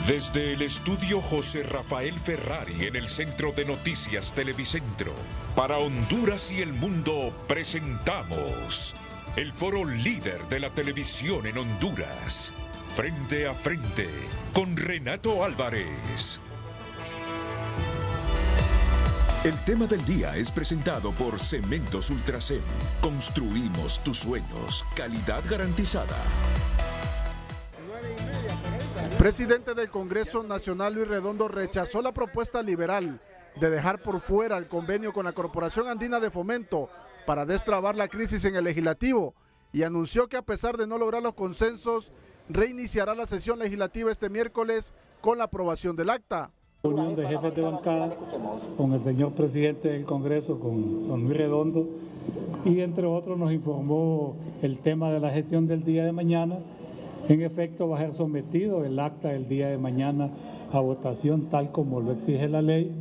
Desde el estudio José Rafael Ferrari en el Centro de Noticias Televicentro, para Honduras y el mundo presentamos el foro líder de la televisión en Honduras. Frente a frente con Renato Álvarez. El tema del día es presentado por Cementos Ultracem. Construimos tus sueños. Calidad garantizada. El presidente del Congreso Nacional, Luis Redondo, rechazó la propuesta liberal de dejar por fuera el convenio con la Corporación Andina de Fomento para destrabar la crisis en el legislativo y anunció que a pesar de no lograr los consensos, reiniciará la sesión legislativa este miércoles con la aprobación del acta. Reunión de jefes de bancada con el señor presidente del Congreso, con don Luis Redondo, y entre otros nos informó el tema de la gestión del día de mañana. En efecto, va a ser sometido el acta del día de mañana a votación tal como lo exige la ley.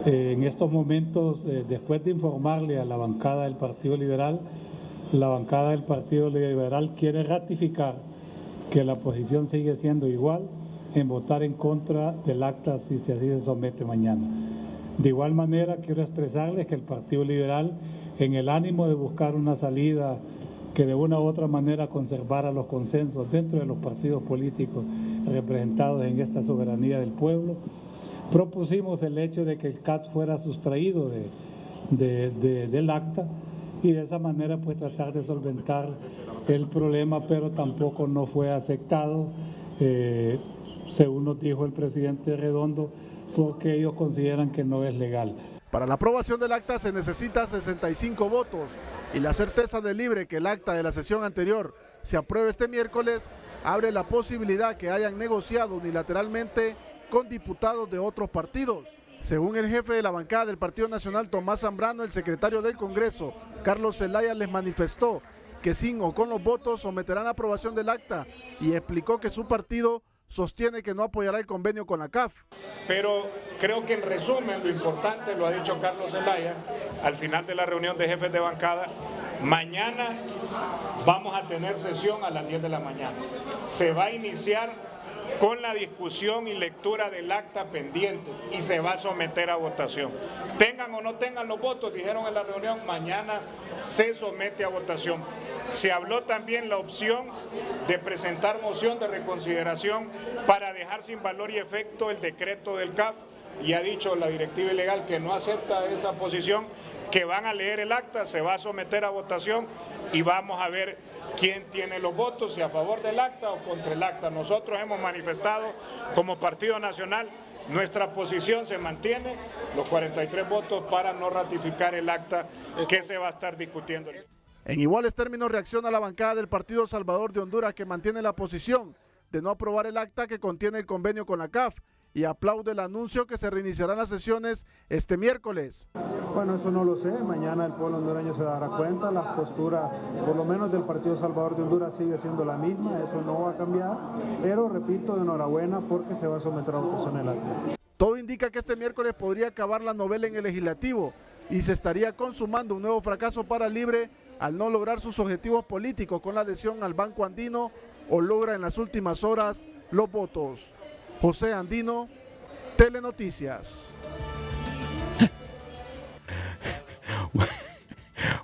En estos momentos, después de informarle a la bancada del Partido Liberal, la bancada del Partido Liberal quiere ratificar que la posición sigue siendo igual en votar en contra del acta si así se somete mañana. De igual manera, quiero expresarles que el Partido Liberal, en el ánimo de buscar una salida que de una u otra manera conservara los consensos dentro de los partidos políticos representados en esta soberanía del pueblo, propusimos el hecho de que el CAT fuera sustraído del acta y de esa manera pues tratar de solventar el problema, pero tampoco no fue aceptado, según nos dijo el presidente Redondo, porque ellos consideran que no es legal. Para la aprobación del acta se necesita 65 votos y la certeza de Libre que el acta de la sesión anterior se apruebe este miércoles abre la posibilidad que hayan negociado unilateralmente con diputados de otros partidos. Según el jefe de la bancada del Partido Nacional, Tomás Zambrano, el secretario del Congreso, Carlos Zelaya, les manifestó que sin o con los votos someterán a aprobación del acta y explicó que su partido sostiene que no apoyará el convenio con la CAF. Pero creo que en resumen lo importante lo ha dicho Carlos Zelaya al final de la reunión de jefes de bancada. Mañana vamos a tener sesión a las 10 de la mañana. Se va a iniciar con la discusión y lectura del acta pendiente y se va a someter a votación. Tengan o no tengan los votos, dijeron en la reunión, mañana se somete a votación. Se habló también la opción de presentar moción de reconsideración para dejar sin valor y efecto el decreto del CAF, y ha dicho la directiva ilegal que no acepta esa posición, que van a leer el acta, se va a someter a votación y vamos a ver quién tiene los votos, si a favor del acta o contra el acta. Nosotros hemos manifestado como Partido Nacional, nuestra posición se mantiene, los 43 votos para no ratificar el acta que se va a estar discutiendo. En iguales términos reacciona la bancada del Partido Salvador de Honduras, que mantiene la posición de no aprobar el acta que contiene el convenio con la CAF y aplaude el anuncio que se reiniciarán las sesiones este miércoles. Bueno, eso no lo sé, mañana el pueblo hondureño se dará cuenta, la postura por lo menos del Partido Salvador de Honduras sigue siendo la misma, eso no va a cambiar, pero repito, enhorabuena porque se va a someter a votación el acta. Todo indica que este miércoles podría acabar la novela en el legislativo y se estaría consumando un nuevo fracaso para Libre al no lograr sus objetivos políticos con la adhesión al Banco Andino o logra en las últimas horas los votos. José Andino, Telenoticias.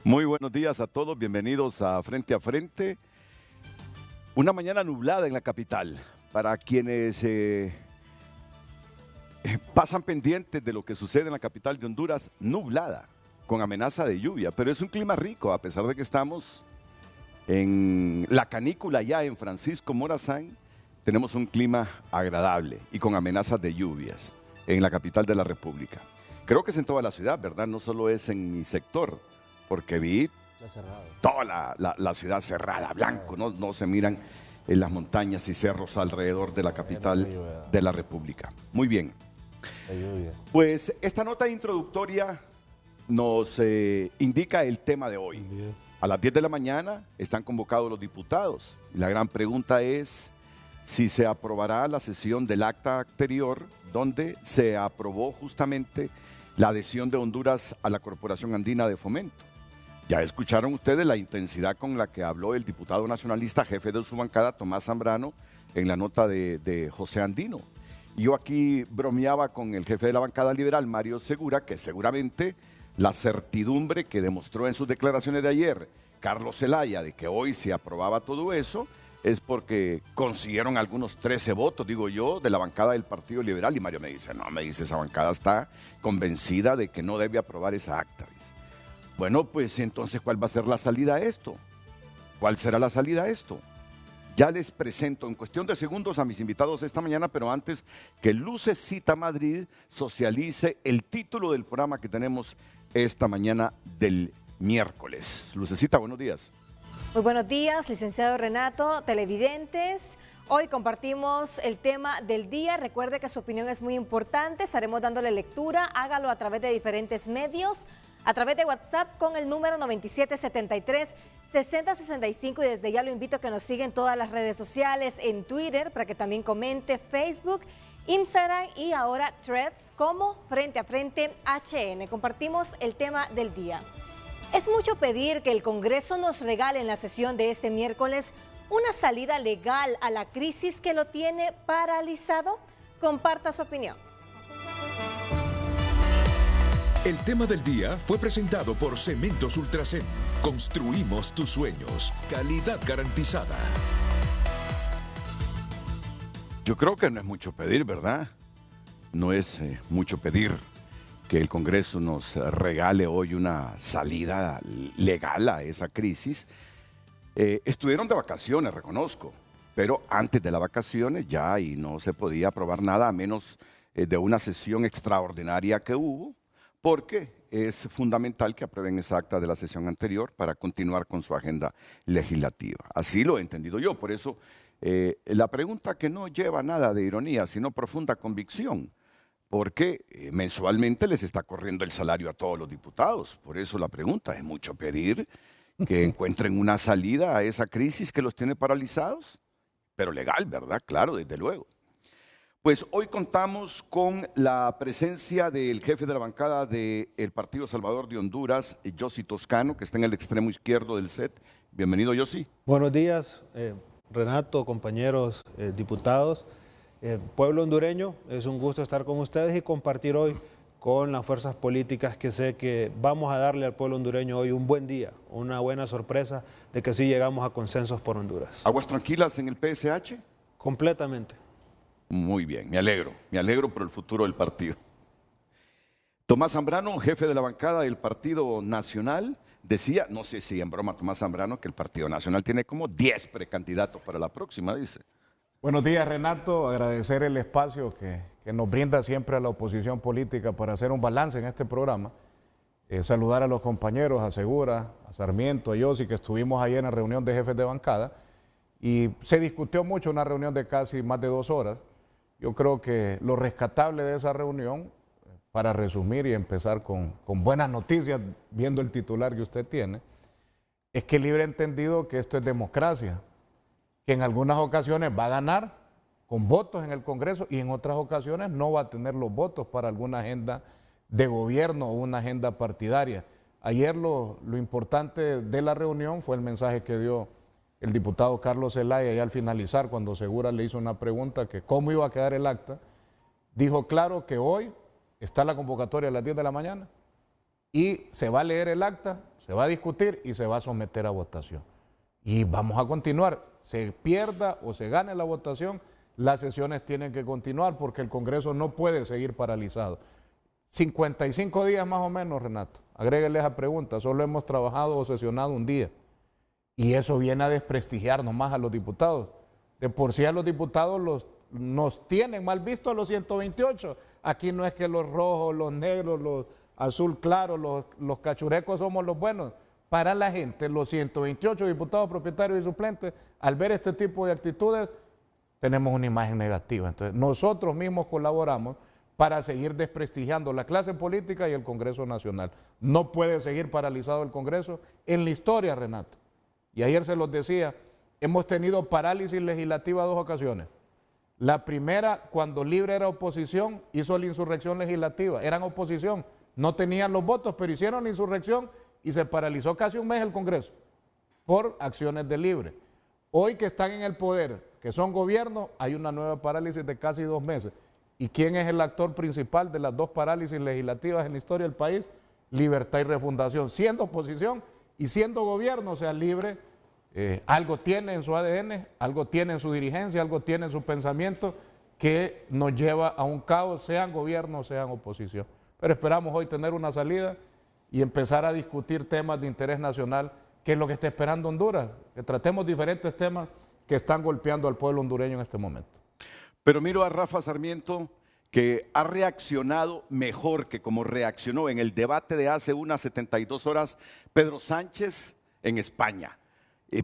Muy buenos días a todos, bienvenidos a Frente. Una mañana nublada en la capital. Para quienes pasan pendientes de lo que sucede en la capital de Honduras, nublada, con amenaza de lluvia, pero es un clima rico, a pesar de que estamos en la canícula ya en Francisco Morazán. Tenemos un clima agradable y con amenazas de lluvias en la capital de la República. Creo que es en toda la ciudad, ¿verdad? No solo es en mi sector, porque vi toda la ciudad cerrada, blanco, no se miran en las montañas y cerros alrededor de la capital de la República. Muy bien. Pues esta nota introductoria nos indica el tema de hoy. A las 10 de la mañana están convocados los diputados. Y la gran pregunta es si se aprobará la sesión del acta anterior, donde se aprobó justamente la adhesión de Honduras a la Corporación Andina de Fomento. Ya escucharon ustedes la intensidad con la que habló el diputado nacionalista, jefe de su bancada, Tomás Zambrano, en la nota de José Andino. Yo aquí bromeaba con el jefe de la bancada liberal, Mario Segura, que seguramente la certidumbre que demostró en sus declaraciones de ayer Carlos Zelaya de que hoy se aprobaba todo eso es porque consiguieron algunos 13 votos, digo yo, de la bancada del Partido Liberal. Y Mario me dice, no, esa bancada está convencida de que no debe aprobar esa acta. Dice. Bueno, pues entonces, ¿cuál va a ser la salida a esto? ¿Cuál será la salida a esto? Ya les presento en cuestión de segundos a mis invitados esta mañana, pero antes que Lucecita Madrid socialice el título del programa que tenemos esta mañana del miércoles. Lucecita, buenos días. Muy buenos días, licenciado Renato, televidentes. Hoy compartimos el tema del día. Recuerde que su opinión es muy importante. Estaremos dándole lectura. Hágalo a través de diferentes medios, a través de WhatsApp con el número 9773-6065. Y desde ya lo invito a que nos siga en todas las redes sociales, en Twitter, para que también comente, Facebook, Instagram y ahora Threads como Frente a Frente HN. Compartimos el tema del día. Es mucho pedir que el Congreso nos regale en la sesión de este miércoles una salida legal a la crisis que lo tiene paralizado. Comparta su opinión. El tema del día fue presentado por Cementos Ultracem. Construimos tus sueños. Calidad garantizada. Yo creo que no es mucho pedir, ¿verdad? No es mucho pedir que el Congreso nos regale hoy una salida legal a esa crisis. Estuvieron de vacaciones, reconozco, pero antes de las vacaciones ya y no se podía aprobar nada a menos de una sesión extraordinaria que hubo, porque es fundamental que aprueben esa acta de la sesión anterior para continuar con su agenda legislativa. Así lo he entendido yo, por eso la pregunta que no lleva nada de ironía, sino profunda convicción, porque mensualmente les está corriendo el salario a todos los diputados. Por eso la pregunta, ¿es mucho pedir que encuentren una salida a esa crisis que los tiene paralizados? Pero legal, ¿verdad? Claro, desde luego. Pues hoy contamos con la presencia del jefe de la bancada del Partido Salvador de Honduras, Yossi Toscano, que está en el extremo izquierdo del set. Bienvenido, Yossi. Buenos días, Renato, compañeros diputados. Pueblo hondureño, es un gusto estar con ustedes y compartir hoy con las fuerzas políticas que sé que vamos a darle al pueblo hondureño hoy un buen día, una buena sorpresa de que sí llegamos a consensos por Honduras. ¿Aguas tranquilas en el PSH? Completamente. Muy bien, me alegro por el futuro del partido. Tomás Zambrano, jefe de la bancada del Partido Nacional, decía, no sé si en broma Tomás Zambrano, que el Partido Nacional tiene como 10 precandidatos para la próxima, dice. Buenos días, Renato. Agradecer el espacio que nos brinda siempre a la oposición política para hacer un balance en este programa. Saludar a los compañeros, a Segura, a Sarmiento, a Yossi, que estuvimos ayer en la reunión de jefes de bancada. Y se discutió mucho, una reunión de casi más de 2 horas. Yo creo que lo rescatable de esa reunión, para resumir y empezar con buenas noticias, viendo el titular que usted tiene, es que Libre ha entendido que esto es democracia, que en algunas ocasiones va a ganar con votos en el Congreso y en otras ocasiones no va a tener los votos para alguna agenda de gobierno o una agenda partidaria. Ayer lo importante de la reunión fue el mensaje que dio el diputado Carlos Zelaya y al finalizar, cuando Segura le hizo una pregunta que cómo iba a quedar el acta, dijo claro que hoy está la convocatoria a las 10 de la mañana y se va a leer el acta, se va a discutir y se va a someter a votación. Y vamos a continuar, se pierda o se gane la votación, las sesiones tienen que continuar porque el Congreso no puede seguir paralizado. 55 días más o menos, Renato, agréguele esa pregunta, solo hemos trabajado o sesionado un día. Y eso viene a desprestigiarnos más a los diputados. De por sí a los diputados nos tienen mal visto a los 128. Aquí no es que los rojos, los negros, los azul claro, los cachurecos somos los buenos. Para la gente, los 128 diputados propietarios y suplentes, al ver este tipo de actitudes, tenemos una imagen negativa. Entonces, nosotros mismos colaboramos para seguir desprestigiando la clase política y el Congreso Nacional. No puede seguir paralizado el Congreso en la historia, Renato. Y ayer se los decía, hemos tenido parálisis legislativa 2 ocasiones. La primera, cuando Libre era oposición, hizo la insurrección legislativa. Eran oposición, no tenían los votos, pero hicieron la insurrección y se paralizó casi un mes el Congreso por acciones de Libre. Hoy que están en el poder, que son gobierno, hay una nueva parálisis de casi 2 meses. ¿Y quién es el actor principal de las 2 parálisis legislativas en la historia del país? Libertad y Refundación. Siendo oposición y siendo gobierno, o sea, libre, algo tiene en su ADN, algo tiene en su dirigencia, algo tiene en su pensamiento que nos lleva a un caos, sean gobierno o sean oposición. Pero esperamos hoy tener una salida y empezar a discutir temas de interés nacional, que es lo que está esperando Honduras, que tratemos diferentes temas que están golpeando al pueblo hondureño en este momento. Pero miro a Rafa Sarmiento, que ha reaccionado mejor que como reaccionó en el debate de hace unas 72 horas Pedro Sánchez en España.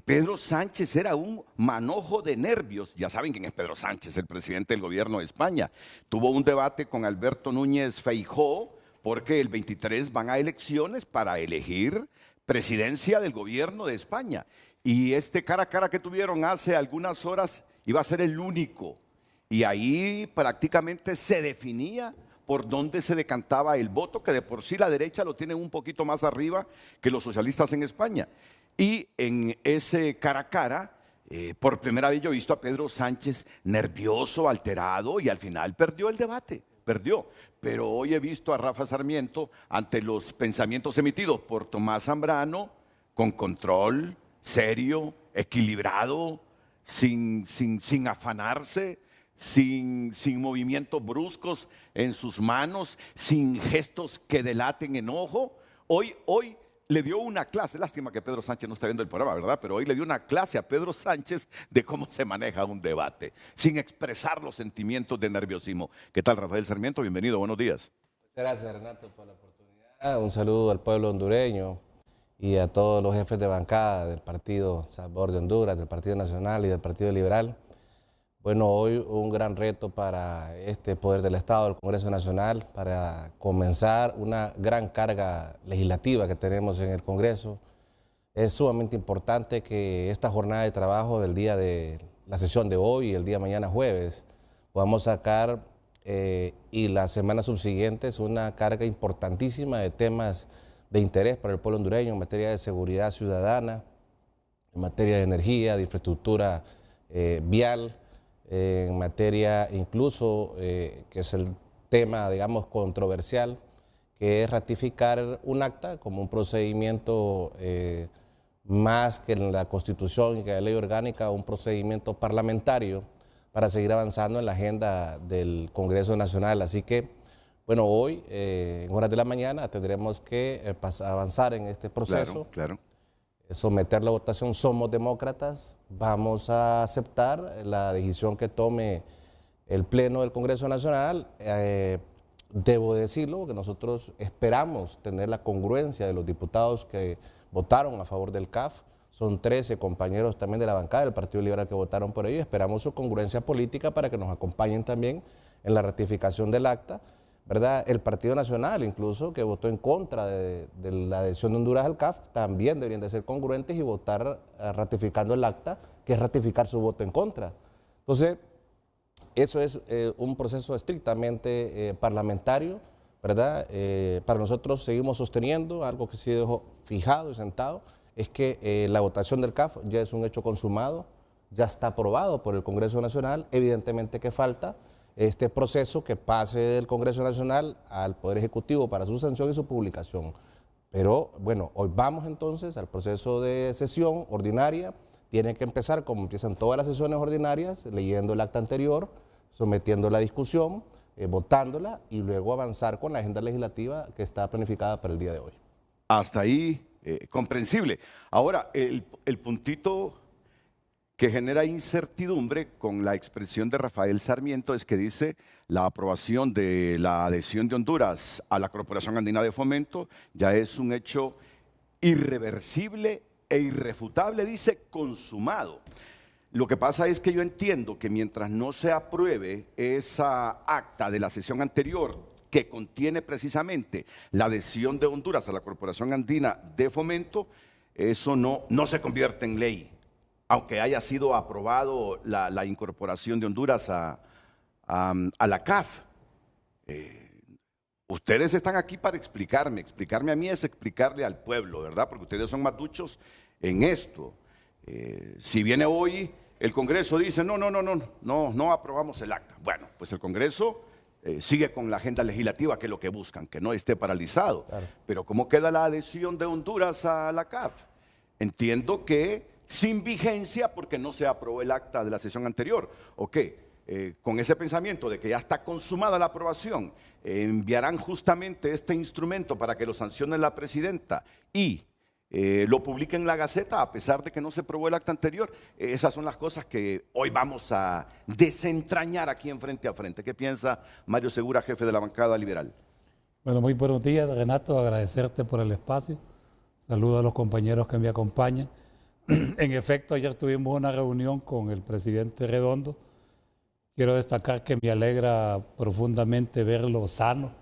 Pedro Sánchez era un manojo de nervios. Ya saben quién es Pedro Sánchez, el presidente del gobierno de España. Tuvo un debate con Alberto Núñez Feijóo, porque el 23 van a elecciones para elegir presidencia del gobierno de España. Y este cara a cara que tuvieron hace algunas horas iba a ser el único. Y ahí prácticamente se definía por dónde se decantaba el voto, que de por sí la derecha lo tiene un poquito más arriba que los socialistas en España. Y en ese cara a cara, por primera vez yo he visto a Pedro Sánchez nervioso, alterado, y al final perdió el debate, perdió. Pero hoy he visto a Rafa Sarmiento ante los pensamientos emitidos por Tomás Zambrano, con control, serio, equilibrado, sin afanarse, sin movimientos bruscos en sus manos, sin gestos que delaten enojo. Hoy le dio una clase, lástima que Pedro Sánchez no está viendo el programa, ¿verdad? Pero hoy le dio una clase a Pedro Sánchez de cómo se maneja un debate, sin expresar los sentimientos de nerviosismo. ¿Qué tal, Rafael Sarmiento? Bienvenido, buenos días. Gracias, Renato, por la oportunidad. Un saludo al pueblo hondureño y a todos los jefes de bancada del Partido Salvador de Honduras, del Partido Nacional y del Partido Liberal. Bueno, hoy un gran reto para este Poder del Estado, el Congreso Nacional, para comenzar una gran carga legislativa que tenemos en el Congreso. Es sumamente importante que esta jornada de trabajo del día de la sesión de hoy y el día de mañana jueves podamos sacar y las semanas subsiguientes una carga importantísima de temas de interés para el pueblo hondureño en materia de seguridad ciudadana, en materia de energía, de infraestructura vial, en materia incluso, que es el tema, digamos, controversial, que es ratificar un acta como un procedimiento más que en la Constitución y que la ley orgánica, un procedimiento parlamentario para seguir avanzando en la agenda del Congreso Nacional. Así que, bueno, hoy, en horas de la mañana, tendremos que avanzar en este proceso. Claro. Someter la votación. Somos demócratas, vamos a aceptar la decisión que tome el Pleno del Congreso Nacional. Debo decirlo, que nosotros esperamos tener la congruencia de los diputados que votaron a favor del CAF. Son 13 compañeros también de la bancada del Partido Liberal que votaron por ello. Esperamos su congruencia política para que nos acompañen también en la ratificación del acta, ¿verdad? El Partido Nacional, incluso, que votó en contra de la adhesión de Honduras al CAF, también deberían de ser congruentes y votar ratificando el acta, que es ratificar su voto en contra. Entonces, eso es un proceso estrictamente parlamentario, ¿verdad? Para nosotros seguimos sosteniendo algo que sí dejó fijado y sentado, es que la votación del CAF ya es un hecho consumado, ya está aprobado por el Congreso Nacional, evidentemente que falta este proceso que pase del Congreso Nacional al Poder Ejecutivo para su sanción y su publicación. Pero bueno, hoy vamos entonces al proceso de sesión ordinaria. Tiene que empezar, como empiezan todas las sesiones ordinarias, leyendo el acta anterior, sometiendo la discusión, votándola y luego avanzar con la agenda legislativa que está planificada para el día de hoy. Hasta ahí, comprensible. Ahora, el puntito que genera incertidumbre con la expresión de Rafael Sarmiento es que dice la aprobación de la adhesión de Honduras a la Corporación Andina de Fomento ya es un hecho irreversible e irrefutable, dice consumado. Lo que pasa es que yo entiendo que mientras no se apruebe esa acta de la sesión anterior que contiene precisamente la adhesión de Honduras a la Corporación Andina de Fomento, eso no se convierte en ley. Aunque haya sido aprobado la incorporación de Honduras a la CAF. Ustedes están aquí para explicarme a mí es explicarle al pueblo, ¿verdad? Porque ustedes son más duchos en esto. Si viene hoy, el Congreso dice, no aprobamos el acta. Bueno, pues el Congreso sigue con la agenda legislativa, que es lo que buscan, que no esté paralizado. Claro. Pero ¿cómo queda la adhesión de Honduras a la CAF? Entiendo que sin vigencia porque no se aprobó el acta de la sesión anterior. ¿O qué? Con ese pensamiento de que ya está consumada la aprobación, enviarán justamente este instrumento para que lo sancione la presidenta y lo publiquen en la Gaceta a pesar de que no se aprobó el acta anterior. Esas son las cosas que hoy vamos a desentrañar aquí en Frente a Frente. ¿Qué piensa Mario Segura, jefe de la bancada liberal? Bueno, muy buenos días, Renato, agradecerte por el espacio. Saludo a los compañeros que me acompañan. En efecto, ayer tuvimos una reunión con el presidente Redondo. Quiero destacar que me alegra profundamente verlo sano,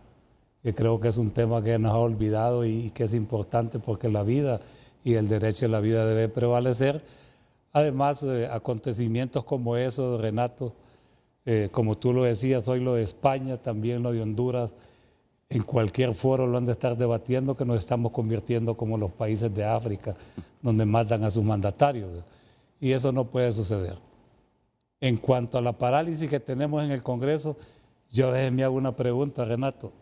que creo que es un tema que nos ha olvidado y que es importante porque la vida y el derecho a la vida debe prevalecer. Además, acontecimientos como esos, Renato, como tú lo decías, hoy lo de España, también lo de Honduras, en cualquier foro lo han de estar debatiendo, que nos estamos convirtiendo como los países de África, donde matan a sus mandatarios. Y eso no puede suceder. En cuanto a la parálisis que tenemos en el Congreso, yo a veces me hago una pregunta, Renato.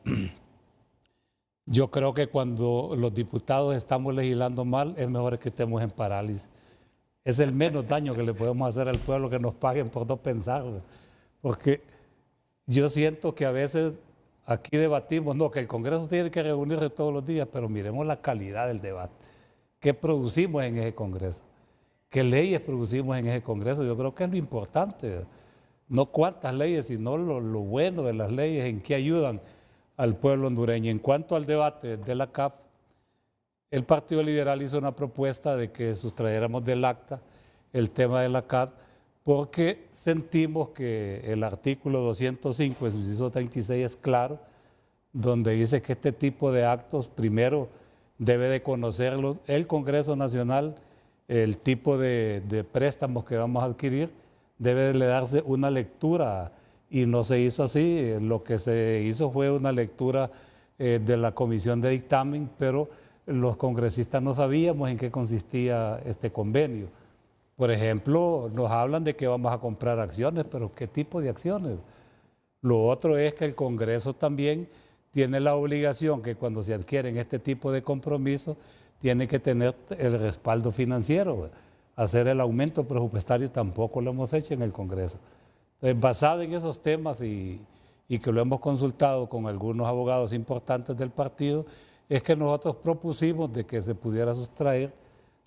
Yo creo que cuando los diputados estamos legislando mal, es mejor que estemos en parálisis. Es el menos daño que le podemos hacer al pueblo, que nos paguen por no pensar. Porque yo siento que a veces aquí debatimos, no, que el Congreso tiene que reunirse todos los días, pero miremos la calidad del debate. ¿Qué producimos en ese Congreso? ¿Qué leyes producimos en ese Congreso? Yo creo que es lo importante. No cuántas leyes, sino lo bueno de las leyes, en qué ayudan al pueblo hondureño. En cuanto al debate de la CAF, el Partido Liberal hizo una propuesta de que sustrayéramos del acta el tema de la CAF porque sentimos que el artículo 205 de su inciso 36 es claro, donde dice que este tipo de actos primero debe de conocerlos el Congreso Nacional, el tipo de préstamos que vamos a adquirir, debe de darse una lectura y no se hizo así. Lo que se hizo fue una lectura de la comisión de dictamen, pero los congresistas no sabíamos en qué consistía este convenio. Por ejemplo, nos hablan de que vamos a comprar acciones, pero ¿qué tipo de acciones? Lo otro es que el Congreso también tiene la obligación que cuando se adquieren este tipo de compromisos, tiene que tener el respaldo financiero. Hacer el aumento presupuestario tampoco lo hemos hecho en el Congreso. Entonces, basado en esos temas y que lo hemos consultado con algunos abogados importantes del partido, es que nosotros propusimos de que se pudiera sustraer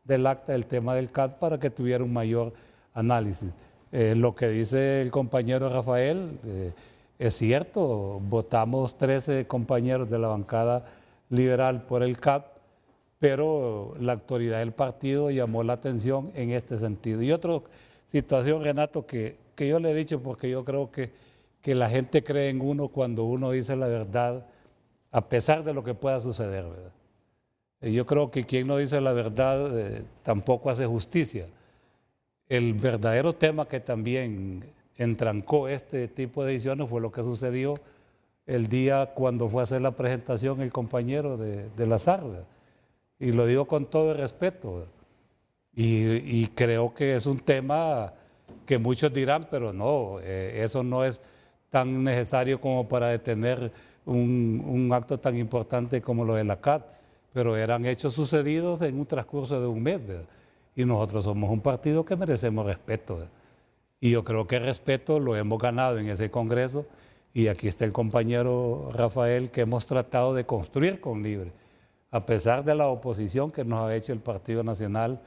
del acta el tema del CAD para que tuviera un mayor análisis. Lo que dice el compañero Rafael es cierto, votamos 13 compañeros de la bancada liberal por el CAD, pero la autoridad del partido llamó la atención en este sentido. Y otra situación, Renato, que yo le he dicho porque yo creo que la gente cree en uno cuando uno dice la verdad, a pesar de lo que pueda suceder, ¿verdad? Yo creo que quien no dice la verdad tampoco hace justicia. El verdadero tema que también entrancó este tipo de decisiones fue lo que sucedió el día cuando fue a hacer la presentación el compañero de Lazar, ¿verdad? Y lo digo con todo el respeto. Y creo que es un tema que muchos dirán, pero no, eso no es tan necesario como para detener un acto tan importante como lo de la CAT, pero eran hechos sucedidos en un transcurso de un mes, ¿verdad? Y nosotros somos un partido que merecemos respeto, ¿verdad? Y yo creo que el respeto lo hemos ganado en ese Congreso, y aquí está el compañero Rafael, que hemos tratado de construir con Libre, a pesar de la oposición que nos ha hecho el Partido Nacional,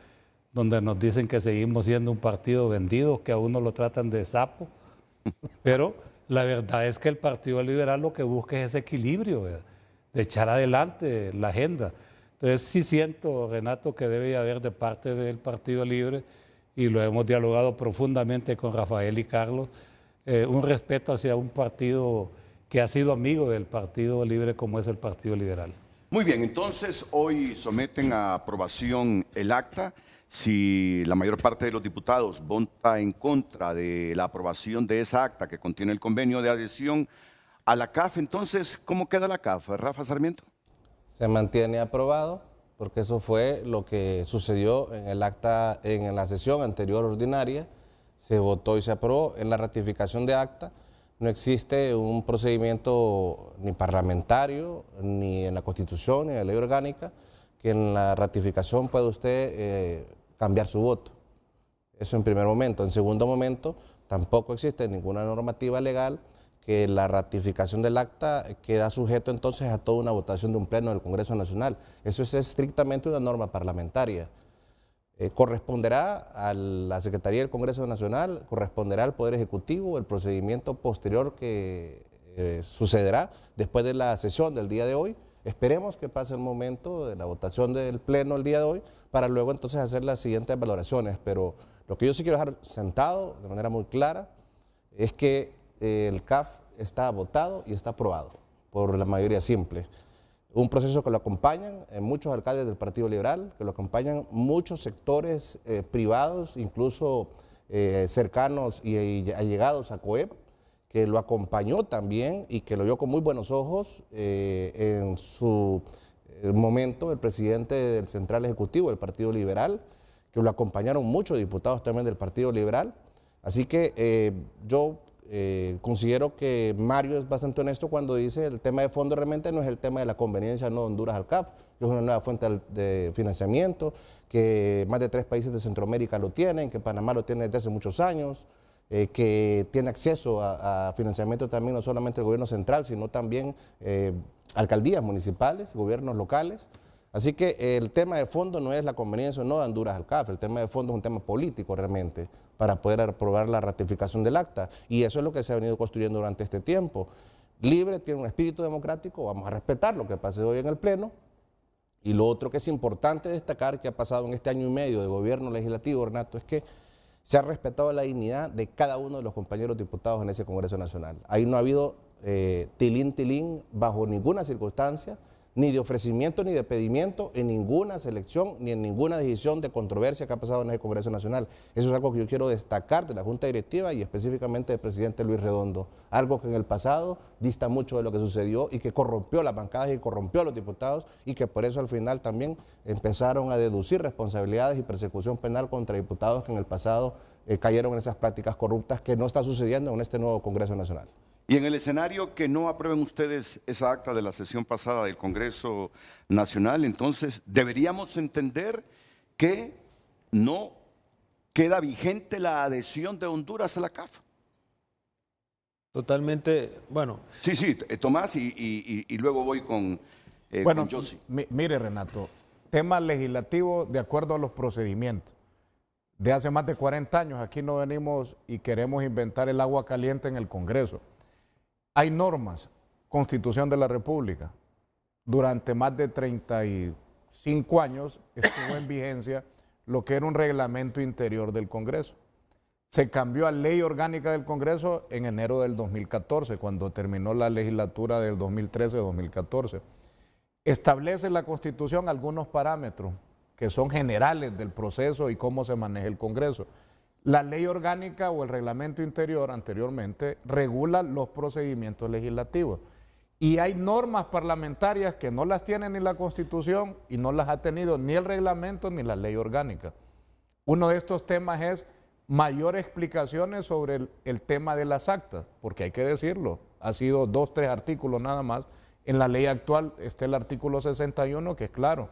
donde nos dicen que seguimos siendo un partido vendido, que a uno lo tratan de sapo, pero la verdad es que el Partido Liberal lo que busca es ese equilibrio, ¿verdad?, de echar adelante la agenda. Entonces sí siento, Renato, que debe haber de parte del Partido Libre, y lo hemos dialogado profundamente con Rafael y Carlos, un respeto hacia un partido que ha sido amigo del Partido Libre como es el Partido Liberal. Muy bien, entonces hoy someten a aprobación el acta. Si la mayor parte de los diputados vota en contra de la aprobación de esa acta que contiene el convenio de adhesión a la CAF, entonces, ¿cómo queda la CAF, Rafa Sarmiento? Se mantiene aprobado porque eso fue lo que sucedió en el acta, en la sesión anterior ordinaria, se votó y se aprobó. En la ratificación de acta no existe un procedimiento ni parlamentario, ni en la Constitución, ni en la ley orgánica, que en la ratificación pueda usted cambiar su voto. Eso en primer momento. En segundo momento, tampoco existe ninguna normativa legal que la ratificación del acta queda sujeto entonces a toda una votación de un pleno del Congreso Nacional. Eso es estrictamente una norma parlamentaria. Corresponderá a la Secretaría del Congreso Nacional, corresponderá al Poder Ejecutivo el procedimiento posterior que sucederá después de la sesión del día de hoy. Esperemos que pase el momento de la votación del pleno el día de hoy para luego entonces hacer las siguientes valoraciones. Pero lo que yo sí quiero dejar sentado de manera muy clara es que el CAF está votado y está aprobado por la mayoría simple. Un proceso que lo acompañan muchos alcaldes del Partido Liberal, que lo acompañan muchos sectores privados, incluso cercanos y allegados a COEP, que lo acompañó también y que lo vio con muy buenos ojos en su momento el presidente del Central Ejecutivo del Partido Liberal, que lo acompañaron muchos diputados también del Partido Liberal. Así que yo considero que Mario es bastante honesto cuando dice el tema de fondo realmente no es el tema de la conveniencia no de Honduras al CAF, que es una nueva fuente de financiamiento, que más de 3 países de Centroamérica lo tienen, que Panamá lo tiene desde hace muchos años, que tiene acceso a financiamiento también no solamente el gobierno central, sino también alcaldías municipales, gobiernos locales. Así que el tema de fondo no es la conveniencia o no de Honduras al CAF, el tema de fondo es un tema político realmente para poder aprobar la ratificación del acta. Y eso es lo que se ha venido construyendo durante este tiempo. Libre tiene un espíritu democrático, vamos a respetar lo que pase hoy en el Pleno. Y lo otro que es importante destacar que ha pasado en este año y medio de gobierno legislativo, Renato, es que se ha respetado la dignidad de cada uno de los compañeros diputados en ese Congreso Nacional. Ahí no ha habido tilín bajo ninguna circunstancia, ni de ofrecimiento ni de pedimiento en ninguna selección ni en ninguna decisión de controversia que ha pasado en el Congreso Nacional. Eso es algo que yo quiero destacar de la Junta Directiva y específicamente del presidente Luis Redondo, algo que en el pasado dista mucho de lo que sucedió y que corrompió las bancadas y corrompió a los diputados y que por eso al final también empezaron a deducir responsabilidades y persecución penal contra diputados que en el pasado cayeron en esas prácticas corruptas que no está sucediendo en este nuevo Congreso Nacional. Y en el escenario que no aprueben ustedes esa acta de la sesión pasada del Congreso Nacional, entonces deberíamos entender que no queda vigente la adhesión de Honduras a la CAF. Totalmente, bueno. Sí, Tomás, y luego voy con Yossi. Mire, Renato, tema legislativo de acuerdo a los procedimientos. De hace más de 40 años aquí no venimos y queremos inventar el agua caliente en el Congreso. Hay normas, Constitución de la República. Durante más de 35 años estuvo en vigencia lo que era un reglamento interior del Congreso. Se cambió a ley orgánica del Congreso en enero del 2014, cuando terminó la legislatura del 2013-2014. Establece la Constitución algunos parámetros que son generales del proceso y cómo se maneja el Congreso. La ley orgánica o el reglamento interior anteriormente regula los procedimientos legislativos y hay normas parlamentarias que no las tiene ni la Constitución y no las ha tenido ni el reglamento ni la ley orgánica. Uno de estos temas es mayores explicaciones sobre el tema de las actas, porque hay que decirlo, ha sido 2, 3 artículos nada más. En la ley actual está el artículo 61 que es claro,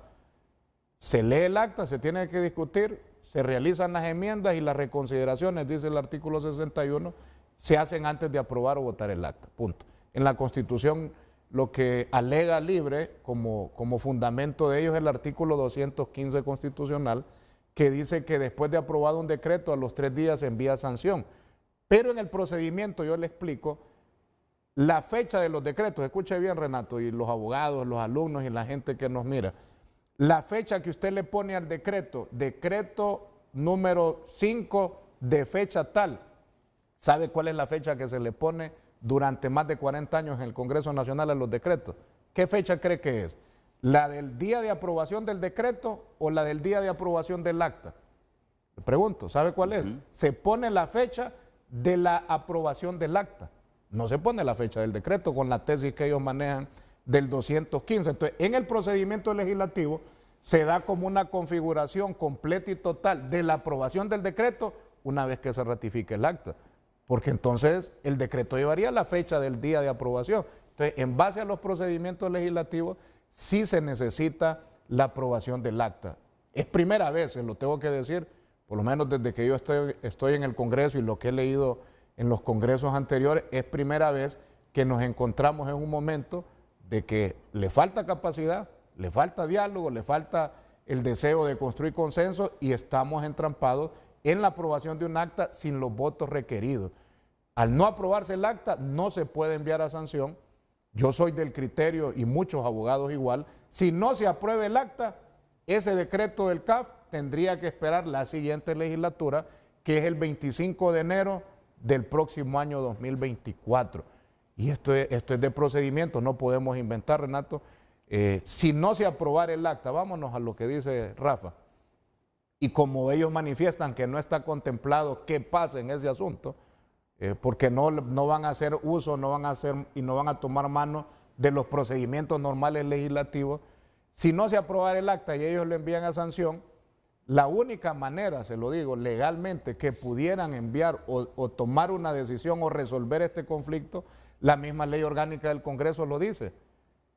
se lee el acta, se tiene que discutir, se realizan las enmiendas y las reconsideraciones, dice el artículo 61, se hacen antes de aprobar o votar el acta, punto. En la Constitución lo que alega Libre como fundamento de ellos es el artículo 215 constitucional, que dice que después de aprobado un decreto a los 3 días se envía sanción. Pero en el procedimiento, yo le explico, la fecha de los decretos, escuche bien Renato, y los abogados, los alumnos y la gente que nos mira, la fecha que usted le pone al decreto, decreto número 5 de fecha tal, ¿sabe cuál es la fecha que se le pone durante más de 40 años en el Congreso Nacional a los decretos? ¿Qué fecha cree que es? ¿La del día de aprobación del decreto o la del día de aprobación del acta? Le pregunto, ¿sabe cuál es? Se pone la fecha de la aprobación del acta, no se pone la fecha del decreto con la tesis que ellos manejan del 215. Entonces, en el procedimiento legislativo se da como una configuración completa y total de la aprobación del decreto una vez que se ratifique el acta, porque entonces el decreto llevaría la fecha del día de aprobación. Entonces, en base a los procedimientos legislativos, sí se necesita la aprobación del acta. Es primera vez, lo tengo que decir, por lo menos desde que yo estoy en el Congreso y lo que he leído en los congresos anteriores, es primera vez que nos encontramos en un momento de que le falta capacidad, le falta diálogo, le falta el deseo de construir consenso y estamos entrampados en la aprobación de un acta sin los votos requeridos. Al no aprobarse el acta, no se puede enviar a sanción. Yo soy del criterio, y muchos abogados igual, si no se aprueba el acta, ese decreto del CAF tendría que esperar la siguiente legislatura, que es el 25 de enero del próximo año 2024. Y esto es de procedimiento, no podemos inventar, Renato. Si no se aprobara el acta, vámonos a lo que dice Rafa, y como ellos manifiestan que no está contemplado qué pasa en ese asunto, porque no van a hacer uso, no van a tomar mano de los procedimientos normales legislativos. Si no se aprobara el acta y ellos lo envían a sanción, la única manera, se lo digo, legalmente que pudieran enviar o tomar una decisión o resolver este conflicto, la misma ley orgánica del Congreso lo dice.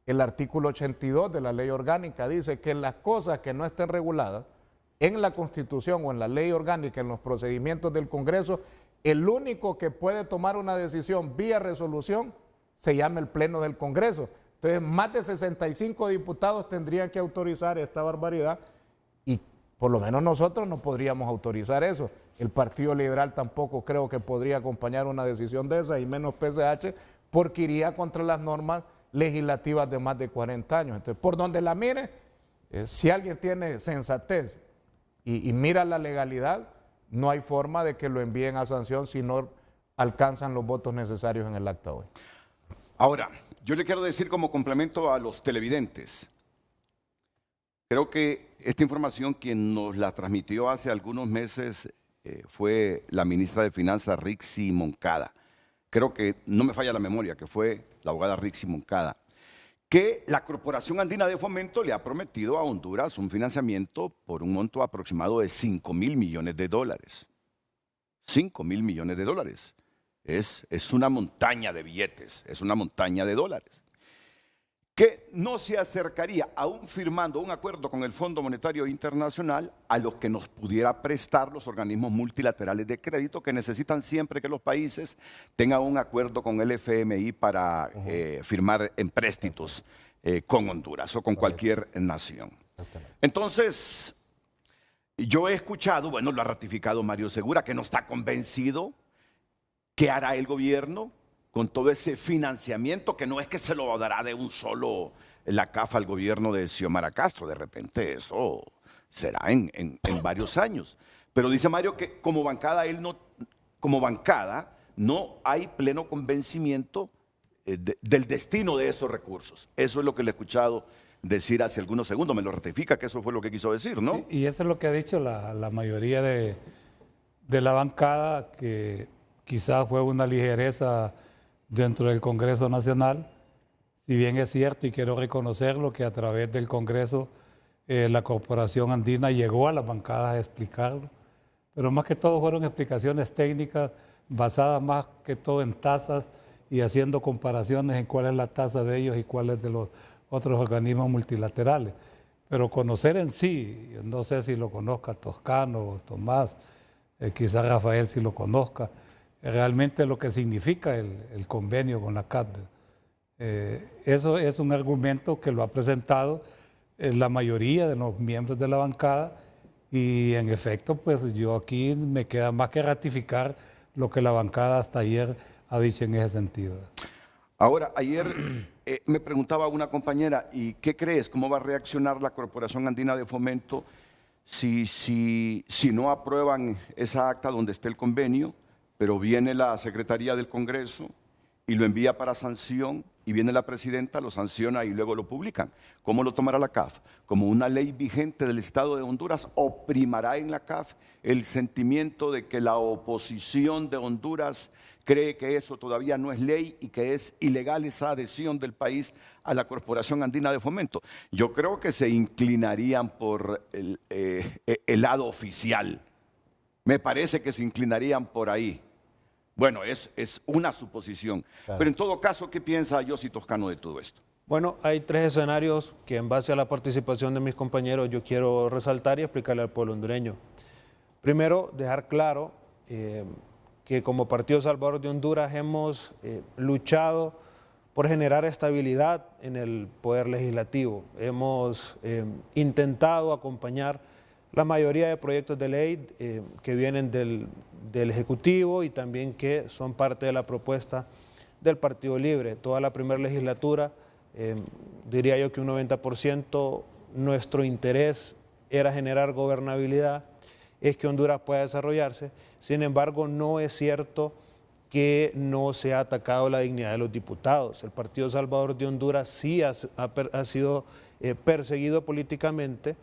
El artículo 82 de la ley orgánica dice que las cosas que no estén reguladas en la Constitución o en la ley orgánica, en los procedimientos del Congreso, el único que puede tomar una decisión vía resolución se llama el Pleno del Congreso. Entonces, más de 65 diputados tendrían que autorizar esta barbaridad y por lo menos nosotros no podríamos autorizar eso. El Partido Liberal tampoco creo que podría acompañar una decisión de esa, y menos PSH, porque iría contra las normas legislativas de más de 40 años. Entonces, por donde la mire, si alguien tiene sensatez y mira la legalidad, no hay forma de que lo envíen a sanción si no alcanzan los votos necesarios en el acta hoy. Ahora, yo le quiero decir como complemento a los televidentes, creo que esta información quien nos la transmitió hace algunos meses fue la ministra de Finanzas, Rixi Moncada. Creo que no me falla la memoria, que fue la abogada Rixi Moncada, que la Corporación Andina de Fomento le ha prometido a Honduras un financiamiento por un monto aproximado de 5.000 millones de dólares. 5.000 millones de dólares. Es una montaña de billetes, es una montaña de dólares. Que no se acercaría, aún firmando un acuerdo con el Fondo Monetario Internacional, a los que nos pudiera prestar los organismos multilaterales de crédito que necesitan siempre que los países tengan un acuerdo con el FMI para firmar empréstitos con Honduras o con cualquier nación. Entonces, yo he escuchado, bueno, lo ha ratificado Mario Segura, que no está convencido. ¿Qué hará el gobierno con todo ese financiamiento que no es que se lo dará de un solo la CAF al gobierno de Xiomara Castro? De repente eso será en varios años. Pero dice Mario que como bancada no hay pleno convencimiento del destino de esos recursos. Eso es lo que le he escuchado decir hace algunos segundos. Me lo ratifica que eso fue lo que quiso decir, ¿no? Y eso es lo que ha dicho la mayoría de la bancada, que quizás fue una ligereza dentro del Congreso Nacional, si bien es cierto, y quiero reconocerlo, que a través del Congreso la Corporación Andina llegó a las bancadas a explicarlo, pero más que todo fueron explicaciones técnicas basadas más que todo en tasas y haciendo comparaciones en cuál es la tasa de ellos y cuál es de los otros organismos multilaterales. Pero conocer en sí, no sé si lo conozca Toscano o Tomás, quizás Rafael si lo conozca, realmente lo que significa el convenio con la CAF. Eso es un argumento que lo ha presentado la mayoría de los miembros de la bancada, y en efecto, pues yo aquí me queda más que ratificar lo que la bancada hasta ayer ha dicho en ese sentido. Ahora, ayer me preguntaba una compañera, ¿y qué crees? ¿Cómo va a reaccionar la Corporación Andina de Fomento si no aprueban esa acta donde esté el convenio, pero viene la Secretaría del Congreso y lo envía para sanción, y viene la presidenta, lo sanciona y luego lo publican? ¿Cómo lo tomará la CAF? ¿Como una ley vigente del Estado de Honduras, o primará en la CAF el sentimiento de que la oposición de Honduras cree que eso todavía no es ley y que es ilegal esa adhesión del país a la Corporación Andina de Fomento. Yo creo que se inclinarían por el lado oficial. Me parece que se inclinarían por ahí. Bueno, es una suposición. Claro. Pero en todo caso, ¿qué piensa Yossi Toscano de todo esto? Bueno, hay tres escenarios que en base a la participación de mis compañeros yo quiero resaltar y explicarle al pueblo hondureño. Primero, dejar claro que como Partido Salvador de Honduras hemos luchado por generar estabilidad en el poder legislativo. Hemos intentado acompañar la mayoría de proyectos de ley que vienen del Ejecutivo y también que son parte de la propuesta del Partido Libre. Toda la primera legislatura, diría yo que un 90% nuestro interés era generar gobernabilidad, es que Honduras pueda desarrollarse. Sin embargo, no es cierto que no se ha atacado la dignidad de los diputados. El Partido Salvador de Honduras sí ha sido perseguido políticamente.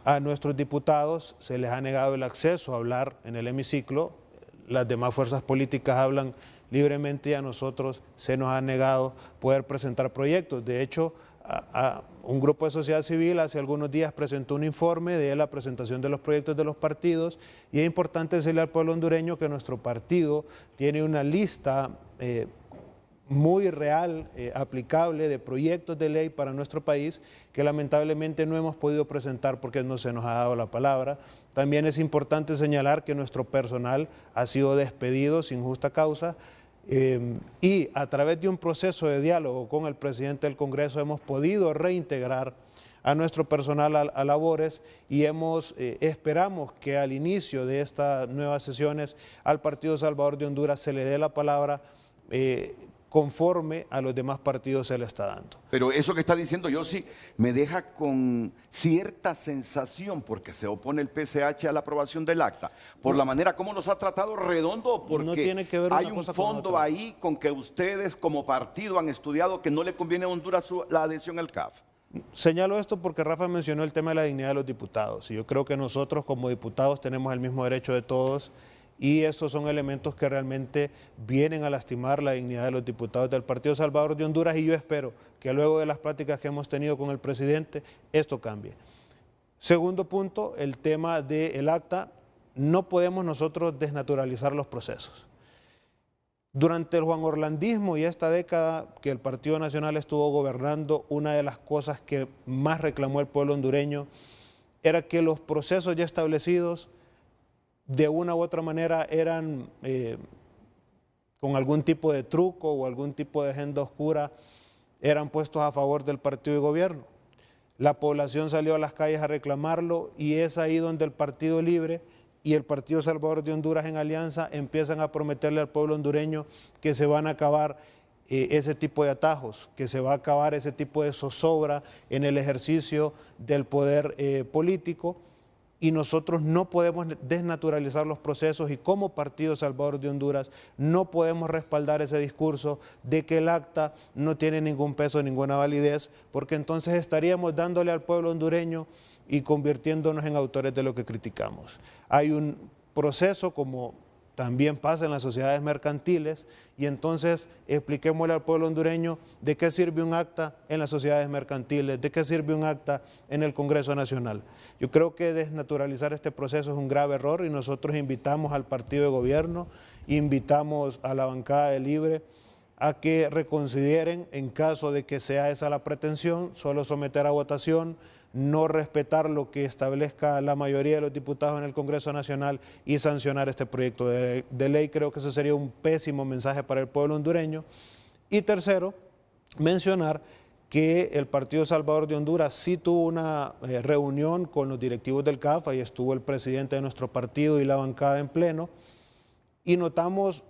A nuestros diputados se les ha negado el acceso a hablar en el hemiciclo. Las demás fuerzas políticas hablan libremente y a nosotros se nos ha negado poder presentar proyectos. De hecho, un grupo de sociedad civil hace algunos días presentó un informe de la presentación de los proyectos de los partidos y es importante decirle al pueblo hondureño que nuestro partido tiene una lista muy real, aplicable de proyectos de ley para nuestro país que lamentablemente no hemos podido presentar porque no se nos ha dado la palabra. También es importante señalar que nuestro personal ha sido despedido sin justa causa. Y a través de un proceso de diálogo con el presidente del Congreso hemos podido reintegrar a nuestro personal a labores y esperamos que al inicio de estas nuevas sesiones al Partido Salvador de Honduras se le dé la palabra conforme a los demás partidos se le está dando. Pero eso que está diciendo Yossi me deja con cierta sensación, porque se opone el PCH a la aprobación del acta, por la manera como nos ha tratado Redondo, porque no tiene que ver hay un fondo ahí con que ustedes como partido han estudiado que no le conviene a Honduras la adhesión al CAF. Señalo esto porque Rafa mencionó el tema de la dignidad de los diputados y yo creo que nosotros como diputados tenemos el mismo derecho de todos. Y estos son elementos que realmente vienen a lastimar la dignidad de los diputados del Partido Salvador de Honduras y yo espero que luego de las pláticas que hemos tenido con el presidente, esto cambie. Segundo punto, el tema del acta. No podemos nosotros desnaturalizar los procesos. Durante el Juan Orlandismo y esta década que el Partido Nacional estuvo gobernando, una de las cosas que más reclamó el pueblo hondureño era que los procesos ya establecidos de una u otra manera eran con algún tipo de truco o algún tipo de agenda oscura, eran puestos a favor del partido de gobierno. La población salió a las calles a reclamarlo y es ahí donde el Partido Libre y el Partido Salvador de Honduras en alianza empiezan a prometerle al pueblo hondureño que se van a acabar ese tipo de atajos, que se va a acabar ese tipo de zozobra en el ejercicio del poder político. Y nosotros no podemos desnaturalizar los procesos y como Partido Salvador de Honduras no podemos respaldar ese discurso de que el acta no tiene ningún peso, ninguna validez, porque entonces estaríamos dándole al pueblo hondureño y convirtiéndonos en autores de lo que criticamos. Hay un proceso como también pasa en las sociedades mercantiles y entonces expliquémosle al pueblo hondureño de qué sirve un acta en las sociedades mercantiles, de qué sirve un acta en el Congreso Nacional. Yo creo que desnaturalizar este proceso es un grave error y nosotros invitamos al partido de gobierno, invitamos a la bancada de Libre a que reconsideren en caso de que sea esa la pretensión, solo someter a votación, no respetar lo que establezca la mayoría de los diputados en el Congreso Nacional y sancionar este proyecto de ley. Creo que eso sería un pésimo mensaje para el pueblo hondureño. Y tercero, mencionar que el Partido Salvador de Honduras sí tuvo una reunión con los directivos del CAF, ahí estuvo el presidente de nuestro partido y la bancada en pleno, y notamos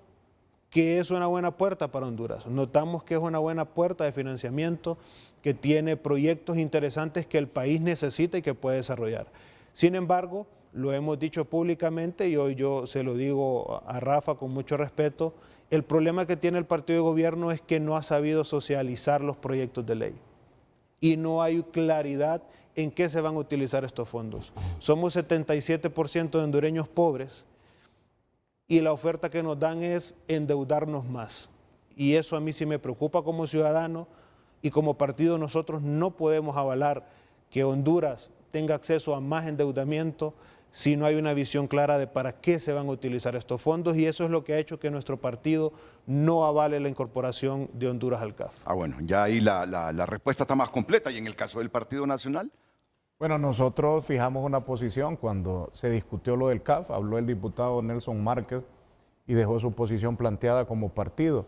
que es una buena puerta para Honduras, notamos que es una buena puerta de financiamiento, que tiene proyectos interesantes que el país necesita y que puede desarrollar. Sin embargo, lo hemos dicho públicamente y hoy yo se lo digo a Rafa con mucho respeto, el problema que tiene el partido de gobierno es que no ha sabido socializar los proyectos de ley y no hay claridad en qué se van a utilizar estos fondos. Somos 77% de hondureños pobres y la oferta que nos dan es endeudarnos más. Y eso a mí sí me preocupa como ciudadano, y como partido nosotros no podemos avalar que Honduras tenga acceso a más endeudamiento si no hay una visión clara de para qué se van a utilizar estos fondos, y eso es lo que ha hecho que nuestro partido no avale la incorporación de Honduras al CAF. Bueno, ya ahí la respuesta está más completa. ¿Y en el caso del Partido Nacional? Bueno, nosotros fijamos una posición cuando se discutió lo del CAF, habló el diputado Nelson Márquez y dejó su posición planteada como partido.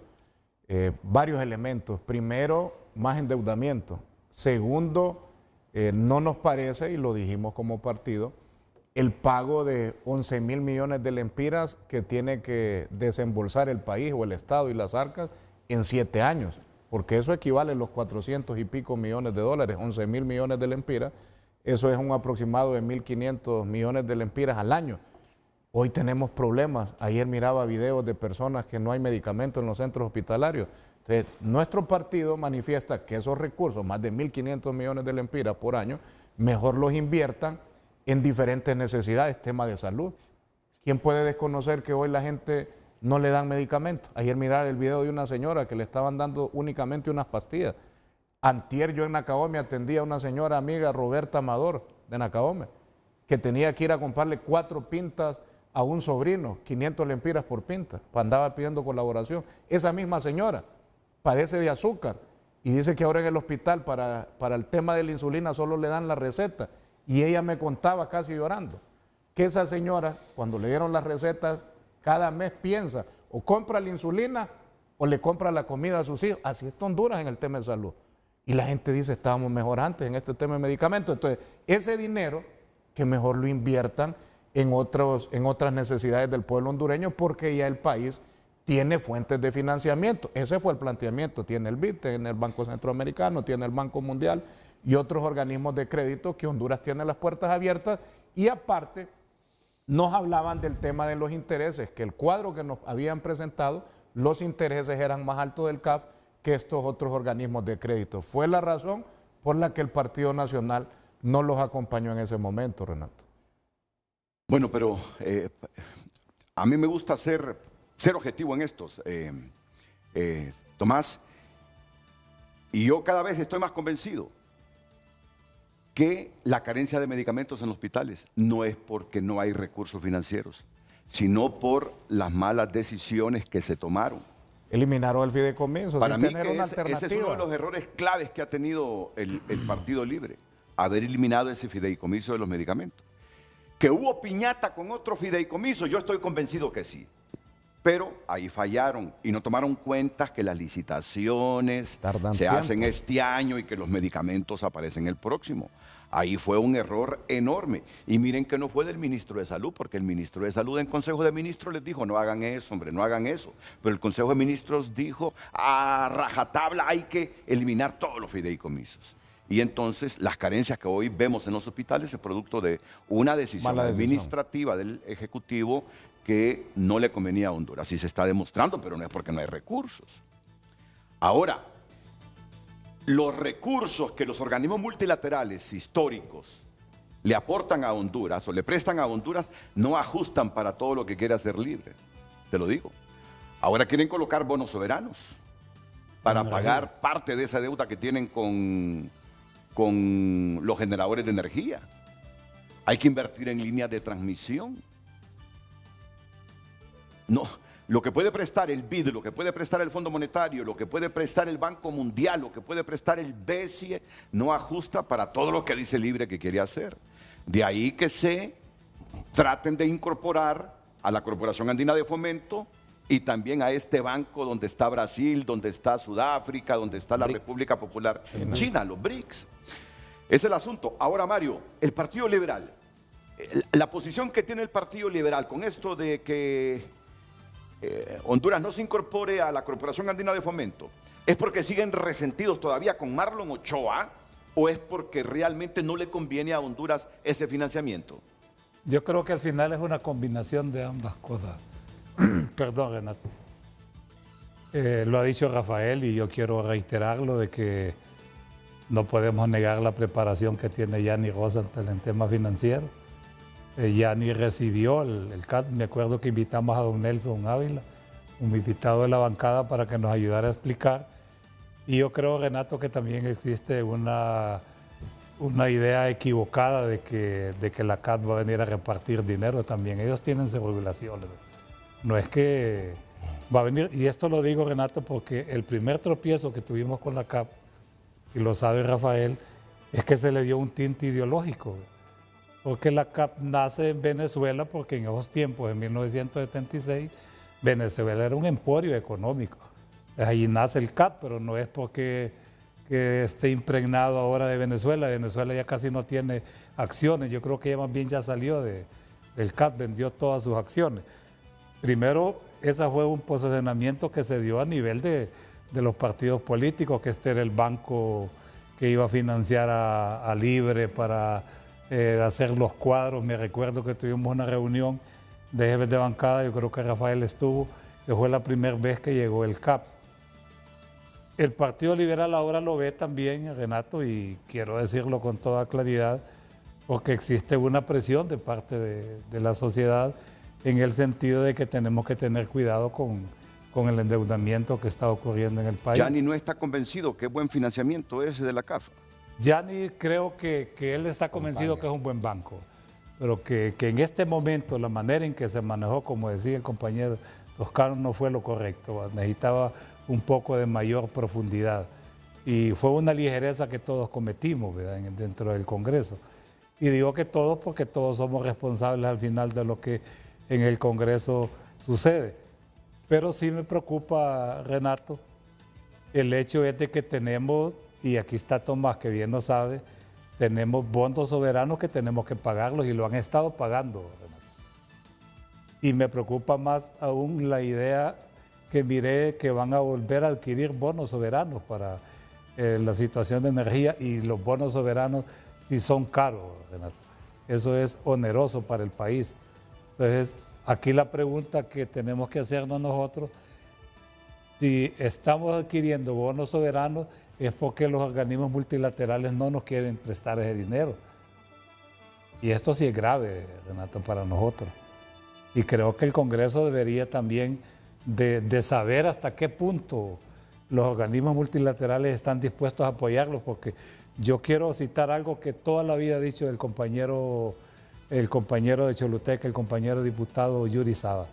Varios elementos. Primero, más endeudamiento. Segundo, no nos parece, y lo dijimos como partido, el pago de 11.000 millones de lempiras que tiene que desembolsar el país o el Estado y las arcas en 7 años, porque eso equivale a los 400 y pico millones de dólares, 11.000 millones de lempiras, eso es un aproximado de 1.500 millones de lempiras al año. Hoy tenemos problemas. Ayer miraba videos de personas que no hay medicamentos en los centros hospitalarios. Entonces, nuestro partido manifiesta que esos recursos, más de 1.500 millones de lempiras por año, mejor los inviertan en diferentes necesidades, tema de salud. ¿Quién puede desconocer que hoy la gente no le dan medicamentos? Ayer miraba el video de una señora que le estaban dando únicamente unas pastillas. Antier yo en Nacaome atendía a una señora amiga, Roberta Amador, de Nacaome, que tenía que ir a comprarle 4 pintas a un sobrino, 500 lempiras por pinta, andaba pidiendo colaboración. Esa misma señora padece de azúcar y dice que ahora en el hospital para el tema de la insulina solo le dan la receta, y ella me contaba casi llorando que esa señora, cuando le dieron las recetas, cada mes piensa o compra la insulina o le compra la comida a sus hijos. Así está Honduras en el tema de salud. Y la gente dice, estábamos mejor antes en este tema de medicamentos. Entonces, ese dinero que mejor lo inviertan en otras necesidades del pueblo hondureño, porque ya el país tiene fuentes de financiamiento. Ese fue el planteamiento. Tiene el BID, tiene el Banco Centroamericano, tiene el Banco Mundial y otros organismos de crédito que Honduras tiene las puertas abiertas. Y aparte, nos hablaban del tema de los intereses, que el cuadro que nos habían presentado, los intereses eran más altos del CAF que estos otros organismos de crédito. Fue la razón por la que el Partido Nacional no los acompañó en ese momento, Renato. Bueno, pero a mí me gusta ser objetivo en estos, Tomás, y yo cada vez estoy más convencido que la carencia de medicamentos en los hospitales no es porque no hay recursos financieros, sino por las malas decisiones que se tomaron. Eliminaron el fideicomiso Para sin mí tener que una ese alternativa. es uno de los errores claves que ha tenido el Partido Libre, haber eliminado ese fideicomiso de los medicamentos. Que hubo piñata con otro fideicomiso, yo estoy convencido que sí. Pero ahí fallaron y no tomaron cuenta que las licitaciones se hacen este año y que los medicamentos aparecen el próximo. Ahí fue un error enorme. Y miren que no fue del ministro de Salud, porque el ministro de Salud en Consejo de Ministros les dijo, no hagan eso, hombre, no hagan eso. Pero el Consejo de Ministros dijo, a rajatabla hay que eliminar todos los fideicomisos. Y entonces las carencias que hoy vemos en los hospitales es producto de una decisión administrativa del Ejecutivo que no le convenía a Honduras. Así se está demostrando, pero no es porque no hay recursos. Ahora, los recursos que los organismos multilaterales históricos le aportan a Honduras o le prestan a Honduras no ajustan para todo lo que quiere hacer Libre. Te lo digo. Ahora quieren colocar bonos soberanos para pagar parte de esa deuda que tienen con los generadores de energía. Hay que invertir en líneas de transmisión. No, lo que puede prestar el BID, lo que puede prestar el Fondo Monetario, lo que puede prestar el Banco Mundial, lo que puede prestar el BESIE, no ajusta para todo lo que dice Libre que quiere hacer. De ahí que se traten de incorporar a la Corporación Andina de Fomento y también a este banco donde está Brasil, donde está Sudáfrica, donde está la República Popular China, los BRICS. Ese es el asunto. Ahora, Mario, el Partido Liberal, la posición que tiene el Partido Liberal con esto de que Honduras no se incorpore a la Corporación Andina de Fomento, ¿es porque siguen resentidos todavía con Marlon Ochoa o es porque realmente no le conviene a Honduras ese financiamiento? Yo creo que al final es una combinación de ambas cosas. Perdón, Renato. Lo ha dicho Rafael y yo quiero reiterarlo de que no podemos negar la preparación que tiene Yanni Rosenthal en temas financieros. ya ni recibió el CAT. Me acuerdo que invitamos a don Nelson Ávila, un invitado de la bancada, para que nos ayudara a explicar. Y yo creo, Renato, que también existe una idea equivocada de que la CAT va a venir a repartir dinero también. Ellos tienen sus regulaciones. No es que va a venir, y esto lo digo, Renato, porque el primer tropiezo que tuvimos con la CAP, y lo sabe Rafael, es que se le dio un tinte ideológico. Porque la CAP nace en Venezuela, porque en esos tiempos, en 1976, Venezuela era un emporio económico. Ahí nace el CAT, pero no es porque que esté impregnado ahora de Venezuela. Venezuela ya casi no tiene acciones. Yo creo que más bien ya salió del CAT, vendió todas sus acciones. Primero, ese fue un posicionamiento que se dio a nivel de los partidos políticos, que este era el banco que iba a financiar a Libre para hacer los cuadros. Me recuerdo que tuvimos una reunión de jefes de bancada, yo creo que Rafael estuvo, que fue la primera vez que llegó el CAP. El Partido Liberal ahora lo ve también, Renato, y quiero decirlo con toda claridad, porque existe una presión de parte de la sociedad en el sentido de que tenemos que tener cuidado con el endeudamiento que está ocurriendo en el país. Gianni no está convencido que es buen financiamiento ese de la CAF. Gianni creo que él está convencido que es un buen banco, pero que en este momento la manera en que se manejó, como decía el compañero Toscano, no fue lo correcto. Necesitaba un poco de mayor profundidad y fue una ligereza que todos cometimos, ¿verdad?, dentro del Congreso. Y digo que todos porque todos somos responsables al final de lo que en el Congreso sucede. Pero sí me preocupa, Renato, el hecho es de que tenemos, y aquí está Tomás que bien lo sabe, tenemos bonos soberanos que tenemos que pagarlos y lo han estado pagando, Renato. Y me preocupa más aún la idea que miré que van a volver a adquirir bonos soberanos para la situación de energía, y los bonos soberanos sí son caros, Renato. Eso es oneroso para el país. Entonces, aquí la pregunta que tenemos que hacernos nosotros, si estamos adquiriendo bonos soberanos, es porque los organismos multilaterales no nos quieren prestar ese dinero. Y esto sí es grave, Renato, para nosotros. Y creo que el Congreso debería también de saber hasta qué punto los organismos multilaterales están dispuestos a apoyarlos, porque yo quiero citar algo que toda la vida ha dicho el compañero de Choluteca, el compañero diputado Yuri Saba.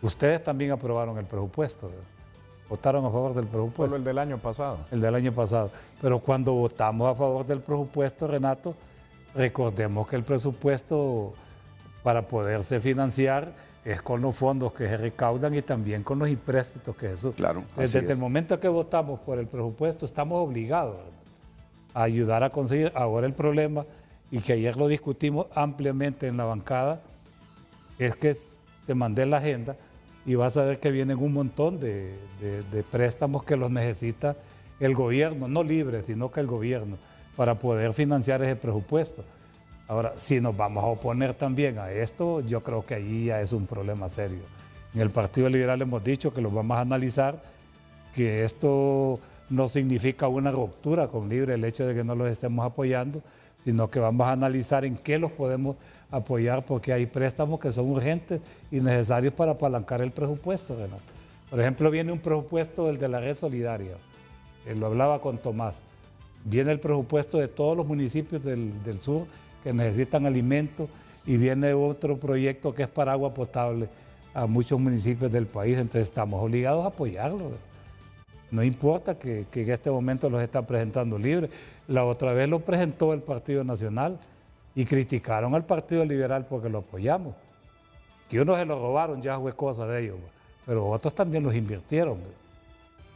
Ustedes también aprobaron el presupuesto, votaron a favor del presupuesto. Solo el del año pasado. El del año pasado. Pero cuando votamos a favor del presupuesto, Renato, recordemos que el presupuesto, para poderse financiar, es con los fondos que se recaudan y también con los empréstitos que se suben. Claro, desde el momento que votamos por el presupuesto, estamos obligados a ayudar a conseguir. Ahora el problema, y que ayer lo discutimos ampliamente en la bancada, es que te mandé la agenda y vas a ver que vienen un montón de préstamos que los necesita el gobierno, no Libre, sino que el gobierno, para poder financiar ese presupuesto. Ahora, si nos vamos a oponer también a esto, yo creo que ahí ya es un problema serio. En el Partido Liberal hemos dicho que lo vamos a analizar, que esto no significa una ruptura con Libre, el hecho de que no los estemos apoyando, sino que vamos a analizar en qué los podemos apoyar, porque hay préstamos que son urgentes y necesarios para apalancar el presupuesto, Renato. Por ejemplo, viene un presupuesto, el de la Red Solidaria, lo hablaba con Tomás, viene el presupuesto de todos los municipios del sur que necesitan alimentos, y viene otro proyecto que es para agua potable a muchos municipios del país, entonces estamos obligados a apoyarlo. No importa que en este momento los está presentando Libre. La otra vez lo presentó el Partido Nacional y criticaron al Partido Liberal porque lo apoyamos. Que unos se lo robaron, ya fue cosa de ellos, pero otros también los invirtieron.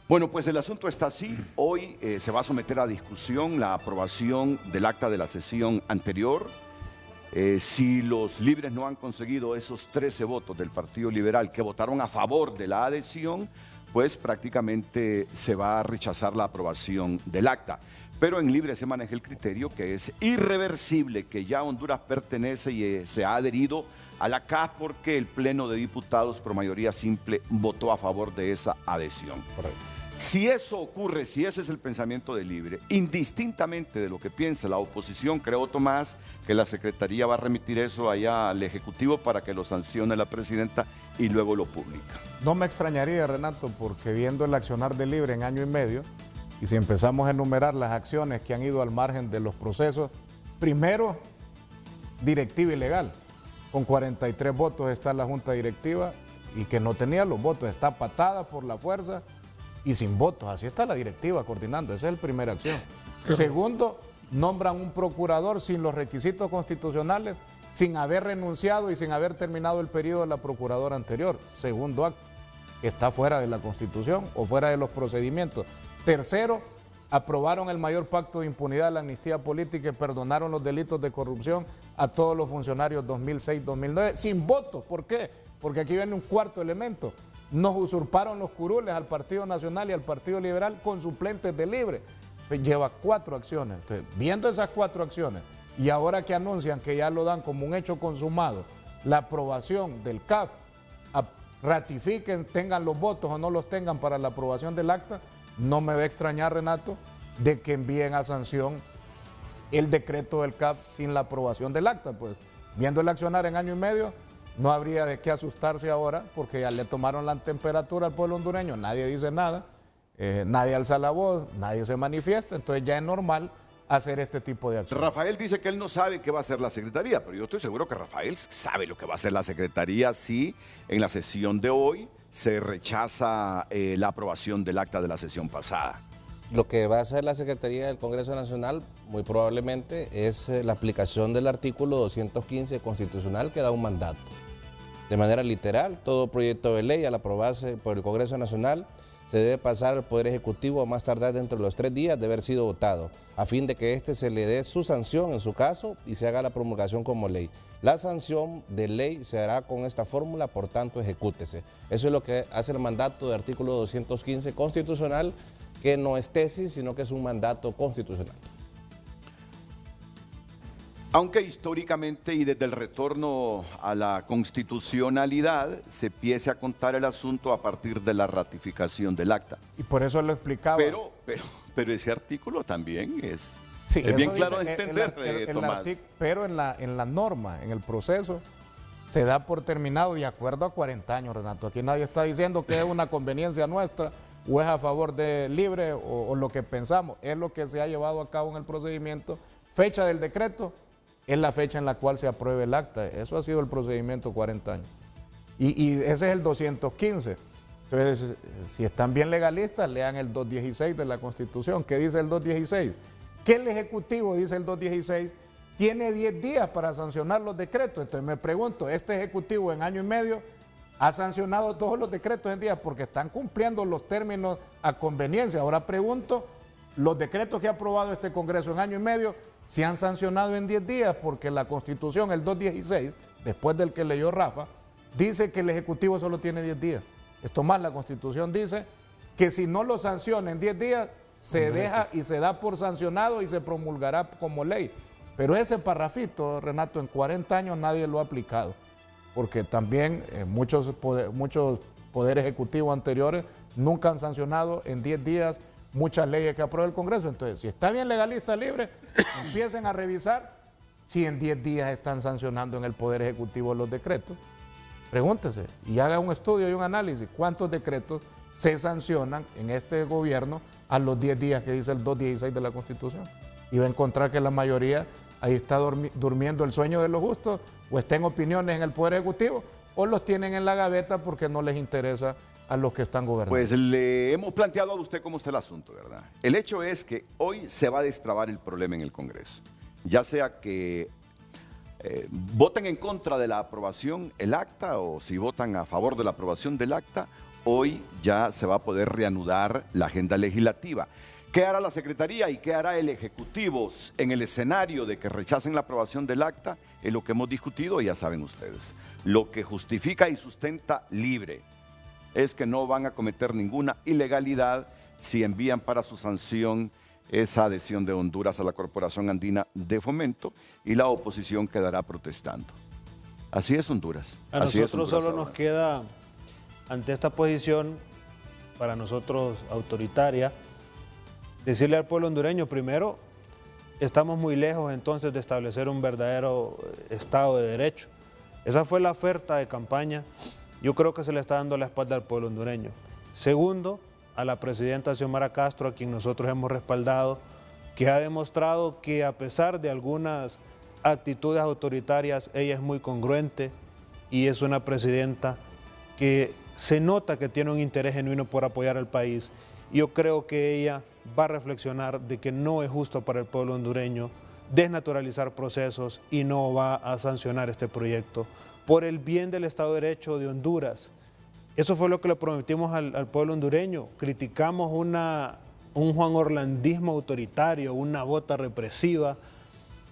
Bueno, pues el asunto está así. Hoy se va a someter a discusión la aprobación del acta de la sesión anterior. Si los libres no han conseguido esos 13 votos del Partido Liberal que votaron a favor de la adhesión, pues prácticamente se va a rechazar la aprobación del acta. Pero en Libre se maneja el criterio que es irreversible, que ya Honduras pertenece y se ha adherido a la CAF porque el Pleno de Diputados por mayoría simple votó a favor de esa adhesión. Correcto. Si eso ocurre, si ese es el pensamiento de Libre, indistintamente de lo que piensa la oposición, creo, Tomás, que la Secretaría va a remitir eso allá al Ejecutivo para que lo sancione la presidenta y luego lo publica. No me extrañaría, Renato, porque viendo el accionar de Libre en año y medio, y si empezamos a enumerar las acciones que han ido al margen de los procesos, primero, directiva ilegal. Con 43 votos está la Junta Directiva y que no tenía los votos, está patada por la fuerza y sin votos. Así está la directiva coordinando, esa es la primera acción. Segundo, nombran un procurador sin los requisitos constitucionales, sin haber renunciado y sin haber terminado el periodo de la procuradora anterior. Segundo acto, está fuera de la Constitución o fuera de los procedimientos. Tercero, aprobaron el mayor pacto de impunidad, la amnistía política y perdonaron los delitos de corrupción a todos los funcionarios 2006-2009 sin votos. ¿Por qué? Porque aquí viene un cuarto elemento. Nos usurparon los curules al Partido Nacional y al Partido Liberal con suplentes de Libre. Pues lleva 4 acciones. Entonces, viendo esas 4 acciones y ahora que anuncian que ya lo dan como un hecho consumado, la aprobación del CAF, ratifiquen, tengan los votos o no los tengan para la aprobación del acta, no me va a extrañar, Renato, de que envíen a sanción el decreto del CAF sin la aprobación del acta. Pues viendo el accionar en año y medio, no habría de qué asustarse ahora porque ya le tomaron la temperatura al pueblo hondureño, nadie dice nada, nadie alza la voz, nadie se manifiesta, entonces ya es normal hacer este tipo de acciones. Rafael dice que él no sabe qué va a hacer la Secretaría, pero yo estoy seguro que Rafael sabe lo que va a hacer la Secretaría si en la sesión de hoy se rechaza la aprobación del acta de la sesión pasada. Lo que va a hacer la Secretaría del Congreso Nacional muy probablemente es la aplicación del artículo 215 constitucional que da un mandato. De manera literal, todo proyecto de ley al aprobarse por el Congreso Nacional se debe pasar al Poder Ejecutivo a más tardar dentro de los 3 días de haber sido votado, a fin de que éste se le dé su sanción en su caso y se haga la promulgación como ley. La sanción de ley se hará con esta fórmula, por tanto, ejecútese. Eso es lo que hace el mandato del artículo 215 constitucional, que no es tesis, sino que es un mandato constitucional. Aunque históricamente y desde el retorno a la constitucionalidad se empiece a contar el asunto a partir de la ratificación del acta. Y por eso lo explicaba. Pero ese artículo también es bien claro de entender, Tomás. Pero en la norma, en el proceso, se da por terminado de acuerdo a 40 años, Renato. Aquí nadie está diciendo que es una conveniencia nuestra o es a favor de Libre o lo que pensamos. Es lo que se ha llevado a cabo en el procedimiento. Fecha del decreto es la fecha en la cual se apruebe el acta. Eso ha sido el procedimiento 40 años. Y ese es el 215. Entonces, si están bien legalistas, lean el 216 de la Constitución. ¿Qué dice el 216? Que el Ejecutivo, dice el 216, tiene 10 días para sancionar los decretos. Entonces me pregunto, ¿este Ejecutivo en año y medio ha sancionado todos los decretos en días? Porque están cumpliendo los términos a conveniencia. Ahora pregunto, los decretos que ha aprobado este Congreso en año y medio, se han sancionado en 10 días, porque la Constitución, el 216, después del que leyó Rafa, dice que el Ejecutivo solo tiene 10 días. Esto más, la Constitución dice que si no lo sanciona en 10 días, se deja y se da por sancionado y se promulgará como ley. Pero ese parrafito, Renato, en 40 años nadie lo ha aplicado, porque también muchos poderes ejecutivos anteriores nunca han sancionado en 10 días muchas leyes que aprueba el Congreso. Entonces, si está bien legalista Libre, empiecen a revisar si en 10 días están sancionando en el Poder Ejecutivo los decretos. Pregúntese y haga un estudio y un análisis. ¿Cuántos decretos se sancionan en este gobierno a los 10 días que dice el 216 de la Constitución? Y va a encontrar que la mayoría ahí está durmiendo el sueño de los justos, o está en opiniones en el Poder Ejecutivo, o los tienen en la gaveta porque no les interesa a los que están gobernando. Pues le hemos planteado a usted cómo está el asunto, ¿verdad? El hecho es que hoy se va a destrabar el problema en el Congreso. Ya sea que voten en contra de la aprobación el acta, o si votan a favor de la aprobación del acta, hoy ya se va a poder reanudar la agenda legislativa. ¿Qué hará la Secretaría y qué hará el Ejecutivo en el escenario de que rechacen la aprobación del acta? Es lo que hemos discutido, ya saben ustedes. Lo que justifica y sustenta Libre es que no van a cometer ninguna ilegalidad si envían para su sanción esa adhesión de Honduras a la Corporación Andina de Fomento, y la oposición quedará protestando. Así es Honduras. A nosotros solo nos queda, ante esta posición, para nosotros autoritaria, decirle al pueblo hondureño, primero, estamos muy lejos entonces de establecer un verdadero Estado de Derecho. Esa fue la oferta de campaña. Yo creo que se le está dando la espalda al pueblo hondureño. Segundo, a la presidenta Xiomara Castro, a quien nosotros hemos respaldado, que ha demostrado que a pesar de algunas actitudes autoritarias, ella es muy congruente y es una presidenta que se nota que tiene un interés genuino por apoyar al país. Yo creo que ella va a reflexionar de que no es justo para el pueblo hondureño desnaturalizar procesos y no va a sancionar este proyecto por el bien del Estado de Derecho de Honduras. Eso fue lo que le prometimos al pueblo hondureño. Criticamos un Juan Orlandismo autoritario, una bota represiva,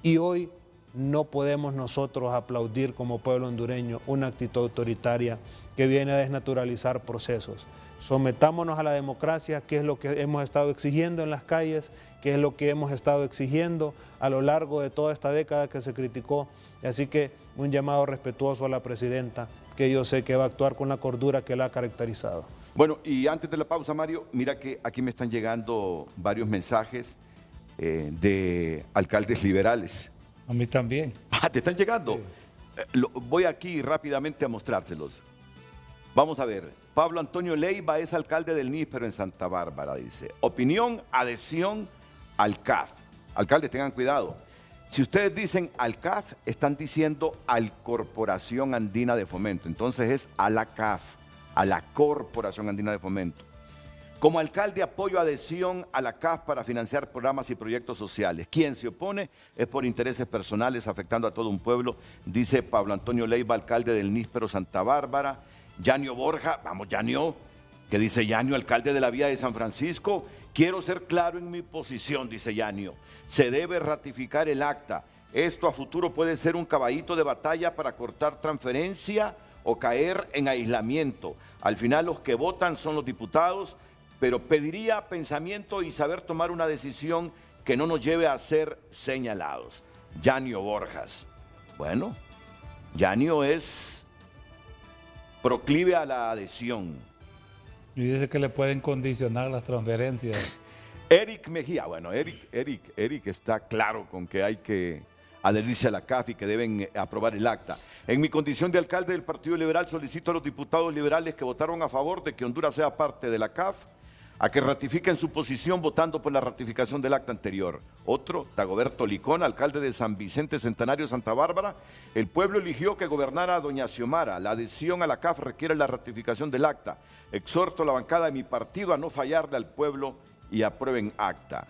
y hoy no podemos nosotros aplaudir como pueblo hondureño una actitud autoritaria que viene a desnaturalizar procesos. Sometámonos a la democracia, que es lo que hemos estado exigiendo en las calles, que es lo que hemos estado exigiendo a lo largo de toda esta década que se criticó. Así que un llamado respetuoso a la presidenta, que yo sé que va a actuar con la cordura que la ha caracterizado. Bueno, y antes de la pausa, Mario, mira que aquí me están llegando varios mensajes de alcaldes liberales. A mí también. Ah, ¿te están llegando? Sí. Voy aquí rápidamente a mostrárselos. Vamos a ver. Pablo Antonio Leiva es alcalde del Níspero en Santa Bárbara, dice. Opinión, adhesión al CAF. Alcaldes, tengan cuidado. Si ustedes dicen al CAF, están diciendo al Corporación Andina de Fomento. Entonces es a la CAF, a la Corporación Andina de Fomento. Como alcalde apoyo adhesión a la CAF para financiar programas y proyectos sociales. Quien se opone es por intereses personales afectando a todo un pueblo, dice Pablo Antonio Leiva, alcalde del Níspero Santa Bárbara. Yanio Borja, vamos Yanio, que dice Yanio, alcalde de la Vía de San Francisco. Quiero ser claro en mi posición, dice Yanio. Se debe ratificar el acta. Esto a futuro puede ser un caballito de batalla para cortar transferencia o caer en aislamiento. Al final los que votan son los diputados, pero pediría pensamiento y saber tomar una decisión que no nos lleve a ser señalados. Yanio Borjas. Bueno, Yanio es proclive a la adhesión. Y dice que le pueden condicionar las transferencias. Eric Mejía, bueno, Eric está claro con que hay que adherirse a la CAF y que deben aprobar el acta. En mi condición de alcalde del Partido Liberal solicito a los diputados liberales que votaron a favor de que Honduras sea parte de la CAF a que ratifiquen su posición votando por la ratificación del acta anterior. Otro, Dagoberto Licón, alcalde de San Vicente Centenario, Santa Bárbara. El pueblo eligió que gobernara a doña Xiomara. La adhesión a la CAF requiere la ratificación del acta. Exhorto a la bancada de mi partido a no fallarle al pueblo y aprueben acta.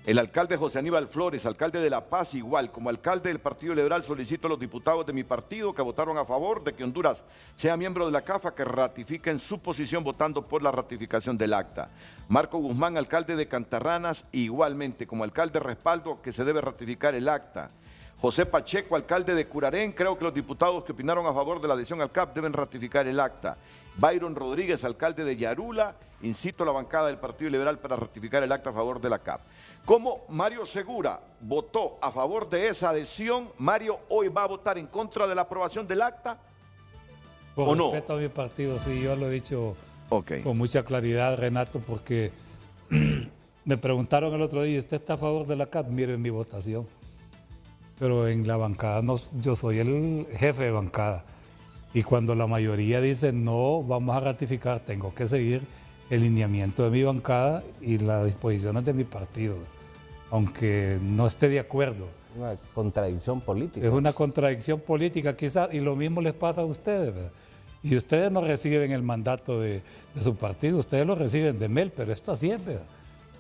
El alcalde José Aníbal Flores, alcalde de La Paz, igual como alcalde del Partido Liberal, solicito a los diputados de mi partido que votaron a favor de que Honduras sea miembro de la CAF que ratifiquen su posición votando por la ratificación del acta. Marco Guzmán, alcalde de Cantarranas, igualmente como alcalde respaldo que se debe ratificar el acta. José Pacheco, alcalde de Curarén, creo que los diputados que opinaron a favor de la adhesión al CAF deben ratificar el acta. Byron Rodríguez, alcalde de Yarula, incito a la bancada del Partido Liberal para ratificar el acta a favor de la CAF. Como Mario Segura votó a favor de esa adhesión, Mario hoy va a votar en contra de la aprobación del acta, ¿o no? Por respeto a mi partido, sí, yo lo he dicho con mucha claridad, Renato, porque me preguntaron el otro día, ¿usted está a favor de la CAF? Miren mi votación. Pero en la bancada no, yo soy el jefe de bancada. Y cuando la mayoría dice no, vamos a ratificar, tengo que seguir el lineamiento de mi bancada y las disposiciones de mi partido, aunque no esté de acuerdo. Una contradicción política. Es una contradicción política quizás, y lo mismo les pasa a ustedes, ¿verdad? Y ustedes no reciben el mandato de su partido, ustedes lo reciben de Mel, pero esto así es, ¿verdad?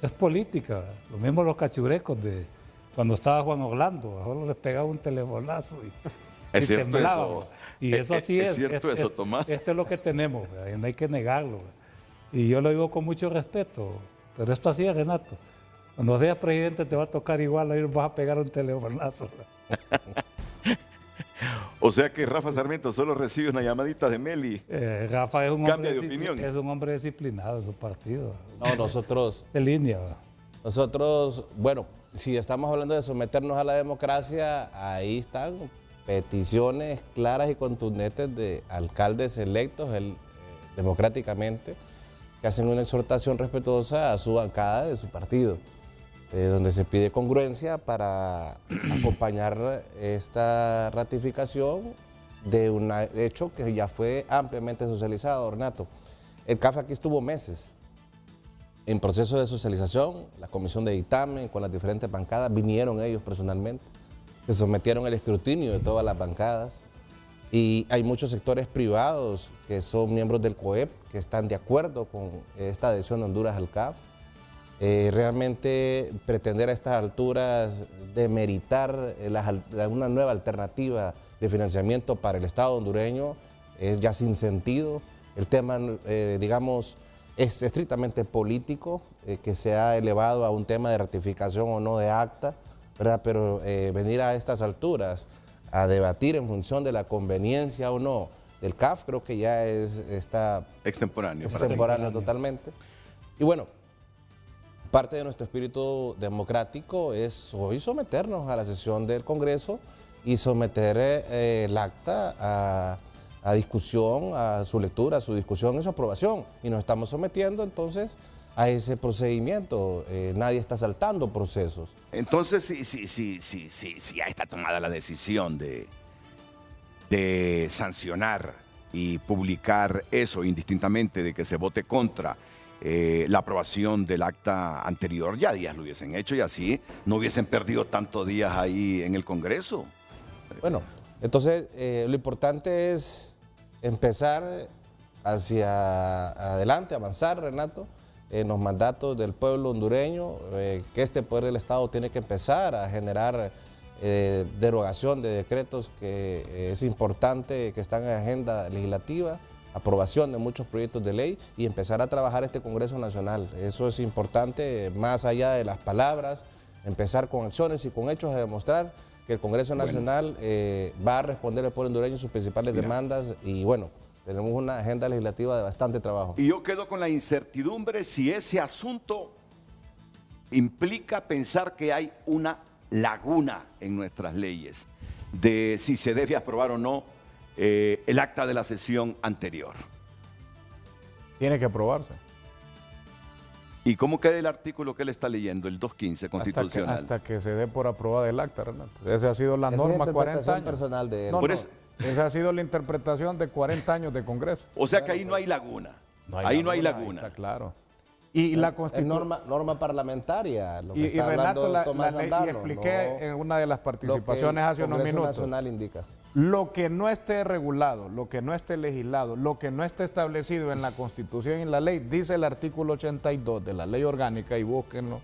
Es política. Lo mismo los cachurecos de cuando estaba Juan Orlando, ahora les pegaba un telefonazo y temblaba. Eso. Y eso así es. Es cierto eso, Tomás. Esto es lo que tenemos, ¿verdad? Y no hay que negarlo, ¿verdad? Y yo lo digo con mucho respeto, pero esto así es, Renato. Cuando seas presidente te va a tocar igual, ahí vas a pegar un telefonazo. O sea que Rafa Sarmiento solo recibe una llamadita de Meli. Rafa es un hombre disciplinado en su partido. No, nosotros... De línea. ¿verdad? Nosotros, bueno, si estamos hablando de someternos a la democracia, ahí están peticiones claras y contundentes de alcaldes electos democráticamente que hacen una exhortación respetuosa a su bancada de su partido, donde se pide congruencia para acompañar esta ratificación de un hecho que ya fue ampliamente socializado, Renato. El CAF aquí estuvo meses en proceso de socialización, la comisión de dictamen con las diferentes bancadas, vinieron ellos personalmente, se sometieron al escrutinio de todas las bancadas y hay muchos sectores privados que son miembros del COEP que están de acuerdo con esta adhesión de Honduras al CAF. Realmente pretender a estas alturas demeritar una nueva alternativa de financiamiento para el Estado hondureño es ya sin sentido. El tema, digamos, es estrictamente político, que se ha elevado a un tema de ratificación o no de acta, ¿verdad? Pero venir a estas alturas a debatir en función de la conveniencia o no del CAF, creo que ya está extemporáneo totalmente. Y bueno, parte de nuestro espíritu democrático es hoy someternos a la sesión del Congreso y someter el acta a discusión, a su lectura, a su discusión y su aprobación. Y nos estamos sometiendo entonces a ese procedimiento. Nadie está saltando procesos. Entonces, si ya está tomada la decisión de sancionar y publicar eso indistintamente de que se vote contra la aprobación del acta anterior, ya días lo hubiesen hecho y así no hubiesen perdido tantos días ahí en el Congreso. Bueno, entonces lo importante es empezar hacia adelante, avanzar, Renato, en los mandatos del pueblo hondureño, que este poder del Estado tiene que empezar a generar derogación de decretos que es importante, que están en agenda legislativa, aprobación de muchos proyectos de ley y empezar a trabajar este Congreso Nacional. Eso es importante, más allá de las palabras, empezar con acciones y con hechos a demostrar que el Congreso Nacional va a responder al pueblo hondureño sus principales demandas y bueno, tenemos una agenda legislativa de bastante trabajo. Y yo quedo con la incertidumbre si ese asunto implica pensar que hay una laguna en nuestras leyes de si se debe aprobar o no el acta de la sesión anterior. Tiene que aprobarse. ¿Y cómo queda el artículo que él está leyendo, el 215 constitucional? Hasta que se dé por aprobada el acta, Renato. Esa ha sido la norma 40 años. Personal de él. No, esa ha sido la interpretación de 40 años de Congreso. O sea que ahí no hay laguna. Ahí no hay laguna. Está claro. Y la Constitución. Norma parlamentaria. Lo que y está Renato, Tomás la ley, Andano, y expliqué en una de las participaciones hace unos minutos. El Congreso Nacional indica. Lo que no esté regulado, lo que no esté legislado, lo que no esté establecido en la Constitución y en la ley, dice el artículo 82 de la ley orgánica, y búsquenlo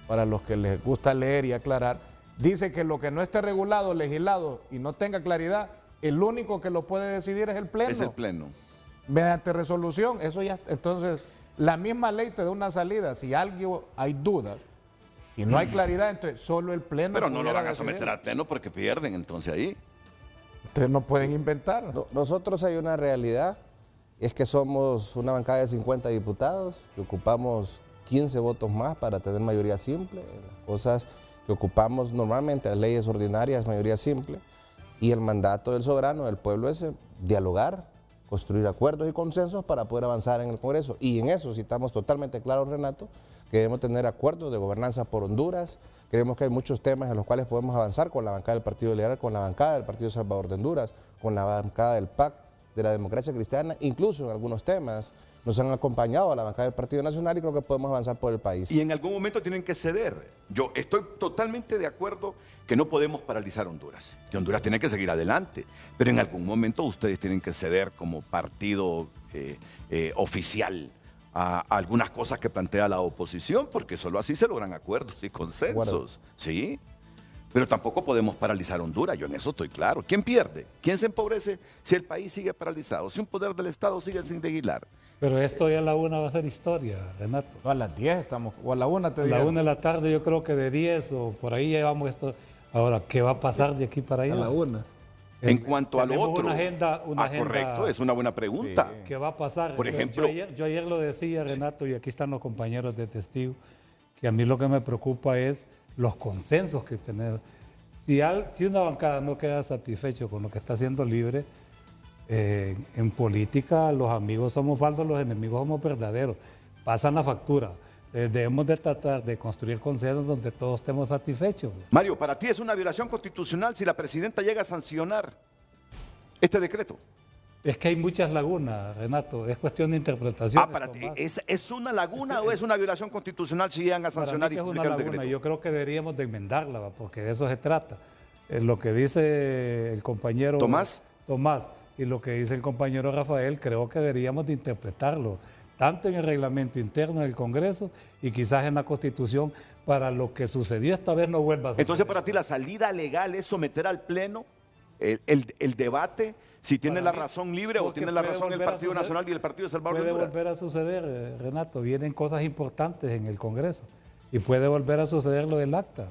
para los que les gusta leer y aclarar, dice que lo que no esté regulado, legislado y no tenga claridad, el único que lo puede decidir es el Pleno. Es el Pleno. Mediante resolución, eso ya, entonces, la misma ley te da una salida, si algo hay dudas, si no hay claridad, entonces solo el Pleno. Pero no lo van a someter al Pleno porque pierden entonces ahí. Ustedes no pueden inventar. Nosotros hay una realidad, es que somos una bancada de 50 diputados, que ocupamos 15 votos más para tener mayoría simple, las cosas que ocupamos normalmente, las leyes ordinarias, mayoría simple, y el mandato del soberano, del pueblo, es dialogar, construir acuerdos y consensos para poder avanzar en el Congreso. Y en eso sí estamos totalmente claros, Renato, que debemos tener acuerdos de gobernanza por Honduras. Creemos que hay muchos temas en los cuales podemos avanzar con la bancada del Partido Liberal, con la bancada del Partido Salvador de Honduras, con la bancada del PAC, de la Democracia Cristiana, incluso en algunos temas nos han acompañado a la bancada del Partido Nacional y creo que podemos avanzar por el país. Y en algún momento tienen que ceder. Yo estoy totalmente de acuerdo que no podemos paralizar Honduras, que Honduras tiene que seguir adelante, pero en algún momento ustedes tienen que ceder como partido oficial a algunas cosas que plantea la oposición, porque solo así se logran acuerdos y consensos, ¿sí? Pero tampoco podemos paralizar Honduras, yo en eso estoy claro. ¿Quién pierde? ¿Quién se empobrece si el país sigue paralizado? Si un poder del Estado sigue sin legislar. Pero esto ya a la 1 va a ser historia, Renato. No, a las 10 estamos, o a la 1 te digo. A la 1 de la tarde yo creo que de 10 o por ahí llevamos esto. Ahora, ¿qué va a pasar de aquí para allá? A la 1. En cuanto a lo otro, una agenda, correcto, es una buena pregunta. ¿Qué va a pasar? Por ejemplo, yo ayer lo decía, Renato, y aquí están los compañeros de testigo, que a mí lo que me preocupa es los consensos que tenemos. Si una bancada no queda satisfecho con lo que está haciendo Libre, en política los amigos somos falsos, los enemigos somos verdaderos. pasan la factura. Debemos de tratar de construir consensos donde todos estemos satisfechos. Mario, para ti es una violación constitucional si la presidenta llega a sancionar este decreto. Es que hay muchas lagunas, Renato, es cuestión de interpretación. Para ti, ¿es una laguna o es una violación constitucional si llegan a sancionar y publicar el decreto? Yo creo que deberíamos de enmendarla, porque de eso se trata. Lo que dice el compañero Tomás y lo que dice el compañero Rafael, creo que deberíamos de interpretarlo, tanto en el reglamento interno del Congreso y quizás en la Constitución, para lo que sucedió esta vez no vuelva a suceder. Entonces, para ti, la salida legal es someter al Pleno el debate, si tiene la razón libre o tiene la razón el Partido Nacional y el Partido de Salvador. Puede volver a suceder, Renato, vienen cosas importantes en el Congreso y puede volver a suceder lo del acta,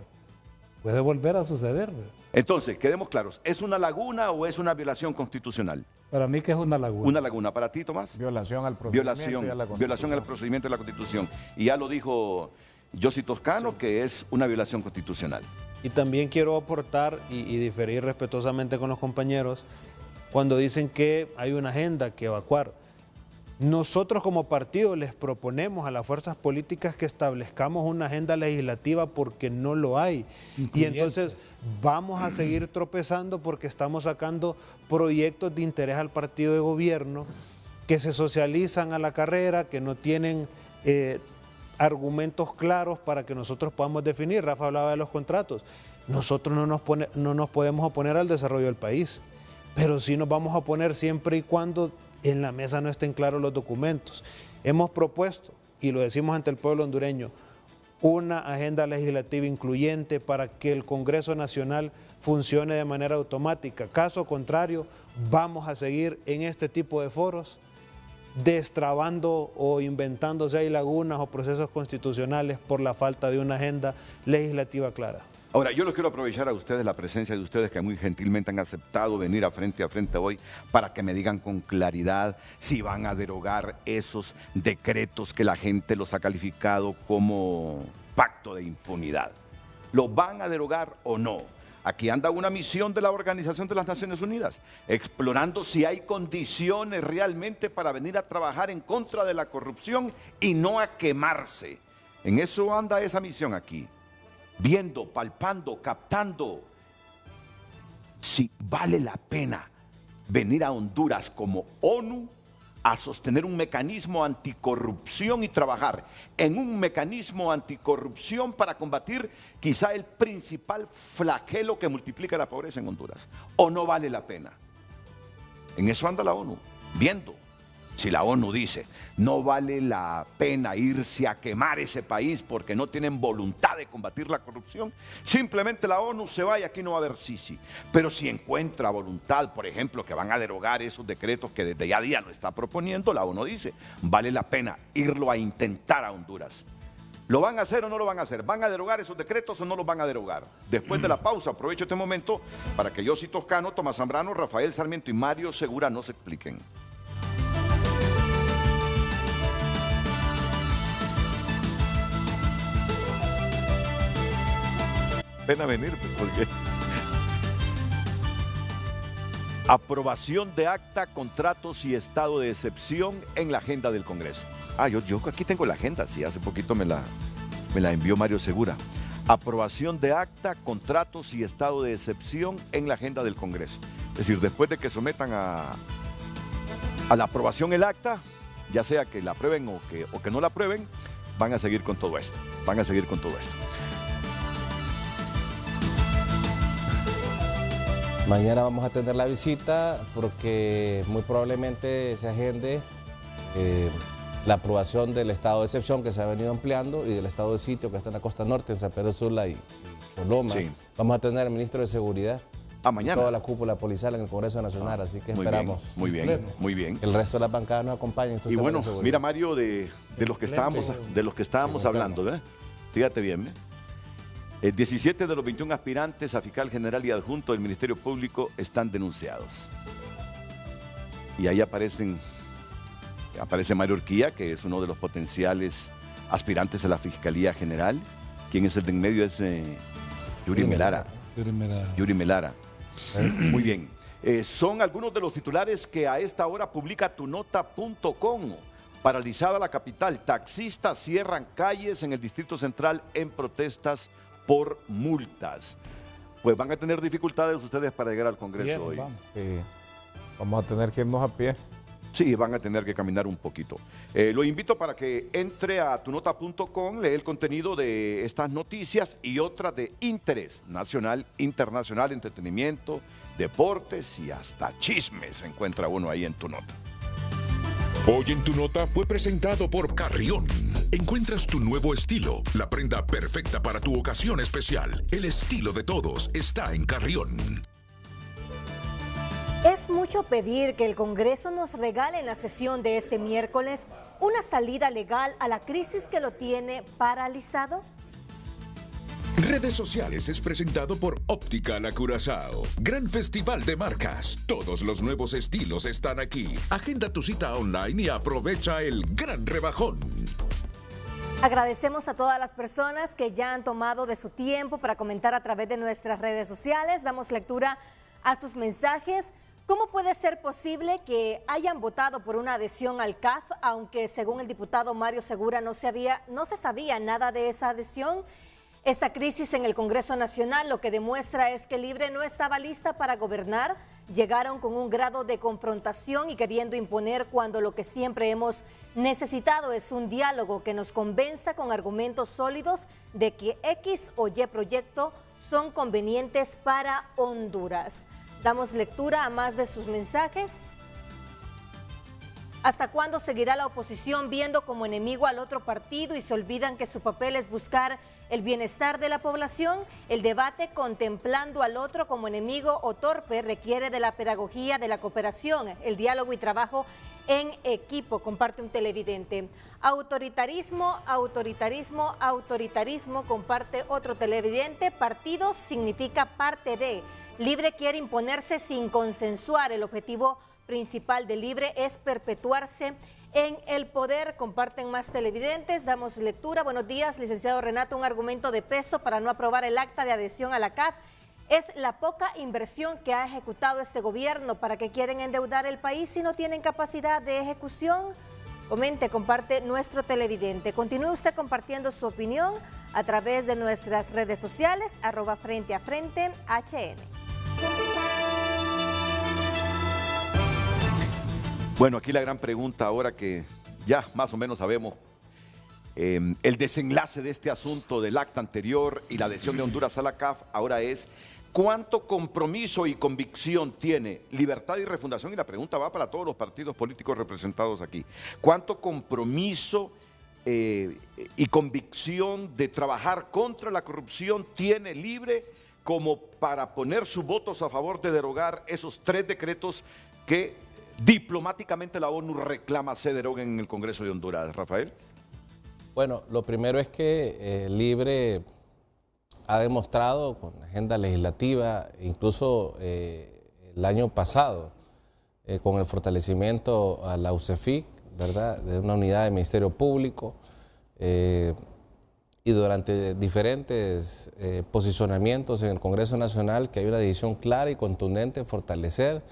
puede volver a suceder. Entonces, quedemos claros, ¿es una laguna o es una violación constitucional? Para mí que es una laguna. Una laguna. ¿Para ti, Tomás? Violación al procedimiento. Violación al procedimiento de la Constitución. Y ya lo dijo Yossi Toscano, que es una violación constitucional. Y también quiero aportar y diferir respetuosamente con los compañeros cuando dicen que hay una agenda que evacuar. Nosotros como partido les proponemos a las fuerzas políticas que establezcamos una agenda legislativa porque no lo hay. Y entonces vamos a seguir tropezando porque estamos sacando proyectos de interés al partido de gobierno que se socializan a la carrera, que no tienen argumentos claros para que nosotros podamos definir. Rafa hablaba de los contratos. Nosotros no nos podemos oponer al desarrollo del país, pero sí nos vamos a oponer siempre y cuando en la mesa no estén claros los documentos. Hemos propuesto, y lo decimos ante el pueblo hondureño, una agenda legislativa incluyente para que el Congreso Nacional funcione de manera automática. Caso contrario, vamos a seguir en este tipo de foros destrabando o inventándose ahí lagunas o procesos constitucionales por la falta de una agenda legislativa clara. Ahora, yo los quiero aprovechar a ustedes, la presencia de ustedes que muy gentilmente han aceptado venir a frente hoy para que me digan con claridad si van a derogar esos decretos que la gente los ha calificado como pacto de impunidad. ¿Lo van a derogar o no? Aquí anda una misión de la Organización de las Naciones Unidas, explorando si hay condiciones realmente para venir a trabajar en contra de la corrupción y no a quemarse. En eso anda esa misión aquí. Viendo, palpando, captando si vale la pena venir a Honduras como ONU a sostener un mecanismo anticorrupción y trabajar en un mecanismo anticorrupción para combatir quizá el principal flagelo que multiplica la pobreza en Honduras. ¿O no vale la pena? En eso anda la ONU, viendo. Si la ONU dice, no vale la pena irse a quemar ese país porque no tienen voluntad de combatir la corrupción, simplemente la ONU se va y aquí no va a haber sí. Pero si encuentra voluntad, por ejemplo, que van a derogar esos decretos que desde ya a día lo está proponiendo, la ONU dice, vale la pena irlo a intentar a Honduras. ¿Lo van a hacer o no lo van a hacer? ¿Van a derogar esos decretos o no los van a derogar? Después de la pausa, aprovecho este momento para que Yossi Toscano, Tomás Zambrano, Rafael Sarmiento y Mario Segura nos expliquen. Pena venir porque aprobación de acta, contratos y estado de excepción en la agenda del Congreso. Yo aquí tengo la agenda, sí, hace poquito me la envió Mario Segura. Aprobación de acta, contratos y estado de excepción en la agenda del Congreso. Es decir, después de que sometan a la aprobación el acta, ya sea que la aprueben o que no la aprueben, van a seguir con todo esto. Mañana vamos a tener la visita porque muy probablemente se agende la aprobación del estado de excepción que se ha venido ampliando y del estado de sitio que está en la costa norte, en San Pedro Sula y Choloma. Sí. Vamos a tener al ministro de Seguridad. Mañana. Toda la cúpula policial en el Congreso Nacional, así que esperamos. Muy bien. El resto de las bancadas nos acompañen. Y bueno, mira Mario, de los que estábamos hablando, ¿verdad? Fíjate bien, 17 de los 21 aspirantes a fiscal general y adjunto del Ministerio Público están denunciados. Y ahí aparece Mario Urquía, que es uno de los potenciales aspirantes a la Fiscalía General. Quien es el de en medio es Yuri Melara. Muy bien. Son algunos de los titulares que a esta hora publica tunota.com. Paralizada la capital, taxistas cierran calles en el Distrito Central en protestas por multas. Pues van a tener dificultades ustedes para llegar al Congreso hoy. Vamos a tener que irnos a pie. Sí, van a tener que caminar un poquito. Lo invito para que entre a tunota.com, lee el contenido de estas noticias y otras de interés nacional, internacional, entretenimiento, deportes y hasta chismes. Se encuentra uno ahí en Tu Nota. Hoy en Tu Nota fue presentado por Carrión. Encuentras tu nuevo estilo, la prenda perfecta para tu ocasión especial. El estilo de todos está en Carrión. Es mucho pedir que el Congreso nos regale en la sesión de este miércoles una salida legal a la crisis que lo tiene paralizado. Redes sociales es presentado por Óptica La Curazao. Gran festival de marcas. Todos los nuevos estilos están aquí. Agenda tu cita online y aprovecha el gran rebajón. Agradecemos a todas las personas que ya han tomado de su tiempo para comentar a través de nuestras redes sociales. Damos lectura a sus mensajes. ¿Cómo puede ser posible que hayan votado por una adhesión al CAF, aunque según el diputado Mario Segura no se sabía nada de esa adhesión? Esta crisis en el Congreso Nacional lo que demuestra es que Libre no estaba lista para gobernar. Llegaron con un grado de confrontación y queriendo imponer cuando lo que siempre hemos necesitado es un diálogo que nos convenza con argumentos sólidos de que X o Y proyecto son convenientes para Honduras. Damos lectura a más de sus mensajes. ¿Hasta cuándo seguirá la oposición viendo como enemigo al otro partido y se olvidan que su papel es buscar el bienestar de la población? El debate contemplando al otro como enemigo o torpe requiere de la pedagogía de la cooperación, el diálogo y trabajo en equipo, comparte un televidente. Autoritarismo, autoritarismo, autoritarismo, comparte otro televidente. Partido significa parte de. Libre quiere imponerse sin consensuar. El objetivo principal de Libre es perpetuarse en el poder. Comparten más televidentes. Damos lectura. Buenos días, licenciado Renato. Un argumento de peso para no aprobar el acta de adhesión a la CAF es la poca inversión que ha ejecutado este gobierno. ¿Para qué quieren endeudar el país si no tienen capacidad de ejecución? Comente, comparte nuestro televidente. Continúe usted compartiendo su opinión a través de nuestras redes sociales, @FrenteAFrente_HN. Bueno, aquí la gran pregunta, ahora que ya más o menos sabemos el desenlace de este asunto del acta anterior y la adhesión de Honduras a la CAF, ahora es ¿cuánto compromiso y convicción tiene Libertad y Refundación? Y la pregunta va para todos los partidos políticos representados aquí. ¿Cuánto compromiso y convicción de trabajar contra la corrupción tiene Libre como para poner sus votos a favor de derogar esos 3 decretos que diplomáticamente la ONU reclama se deroguen en el Congreso de Honduras? Rafael. Bueno, lo primero es que Libre ha demostrado con agenda legislativa, incluso el año pasado, con el fortalecimiento a la UCEFIC, ¿verdad?, de una unidad de Ministerio Público, y durante diferentes posicionamientos en el Congreso Nacional, que hay una decisión clara y contundente de fortalecer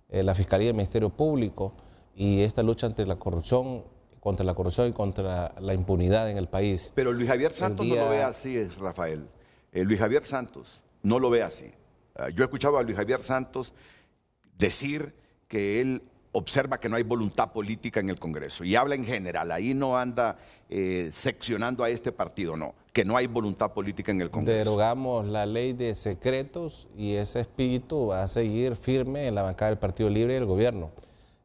la Fiscalía del Ministerio Público y esta lucha ante la corrupción, contra la corrupción y contra la impunidad en el país. Pero Luis Javier Santos no lo ve así, Rafael. Luis Javier Santos no lo ve así. Yo he escuchado a Luis Javier Santos decir que él observa que no hay voluntad política en el Congreso y habla en general, ahí no anda seccionando a este partido, no, que no hay voluntad política en el Congreso. Derogamos la ley de secretos y ese espíritu va a seguir firme en la bancada del Partido Libre y el gobierno.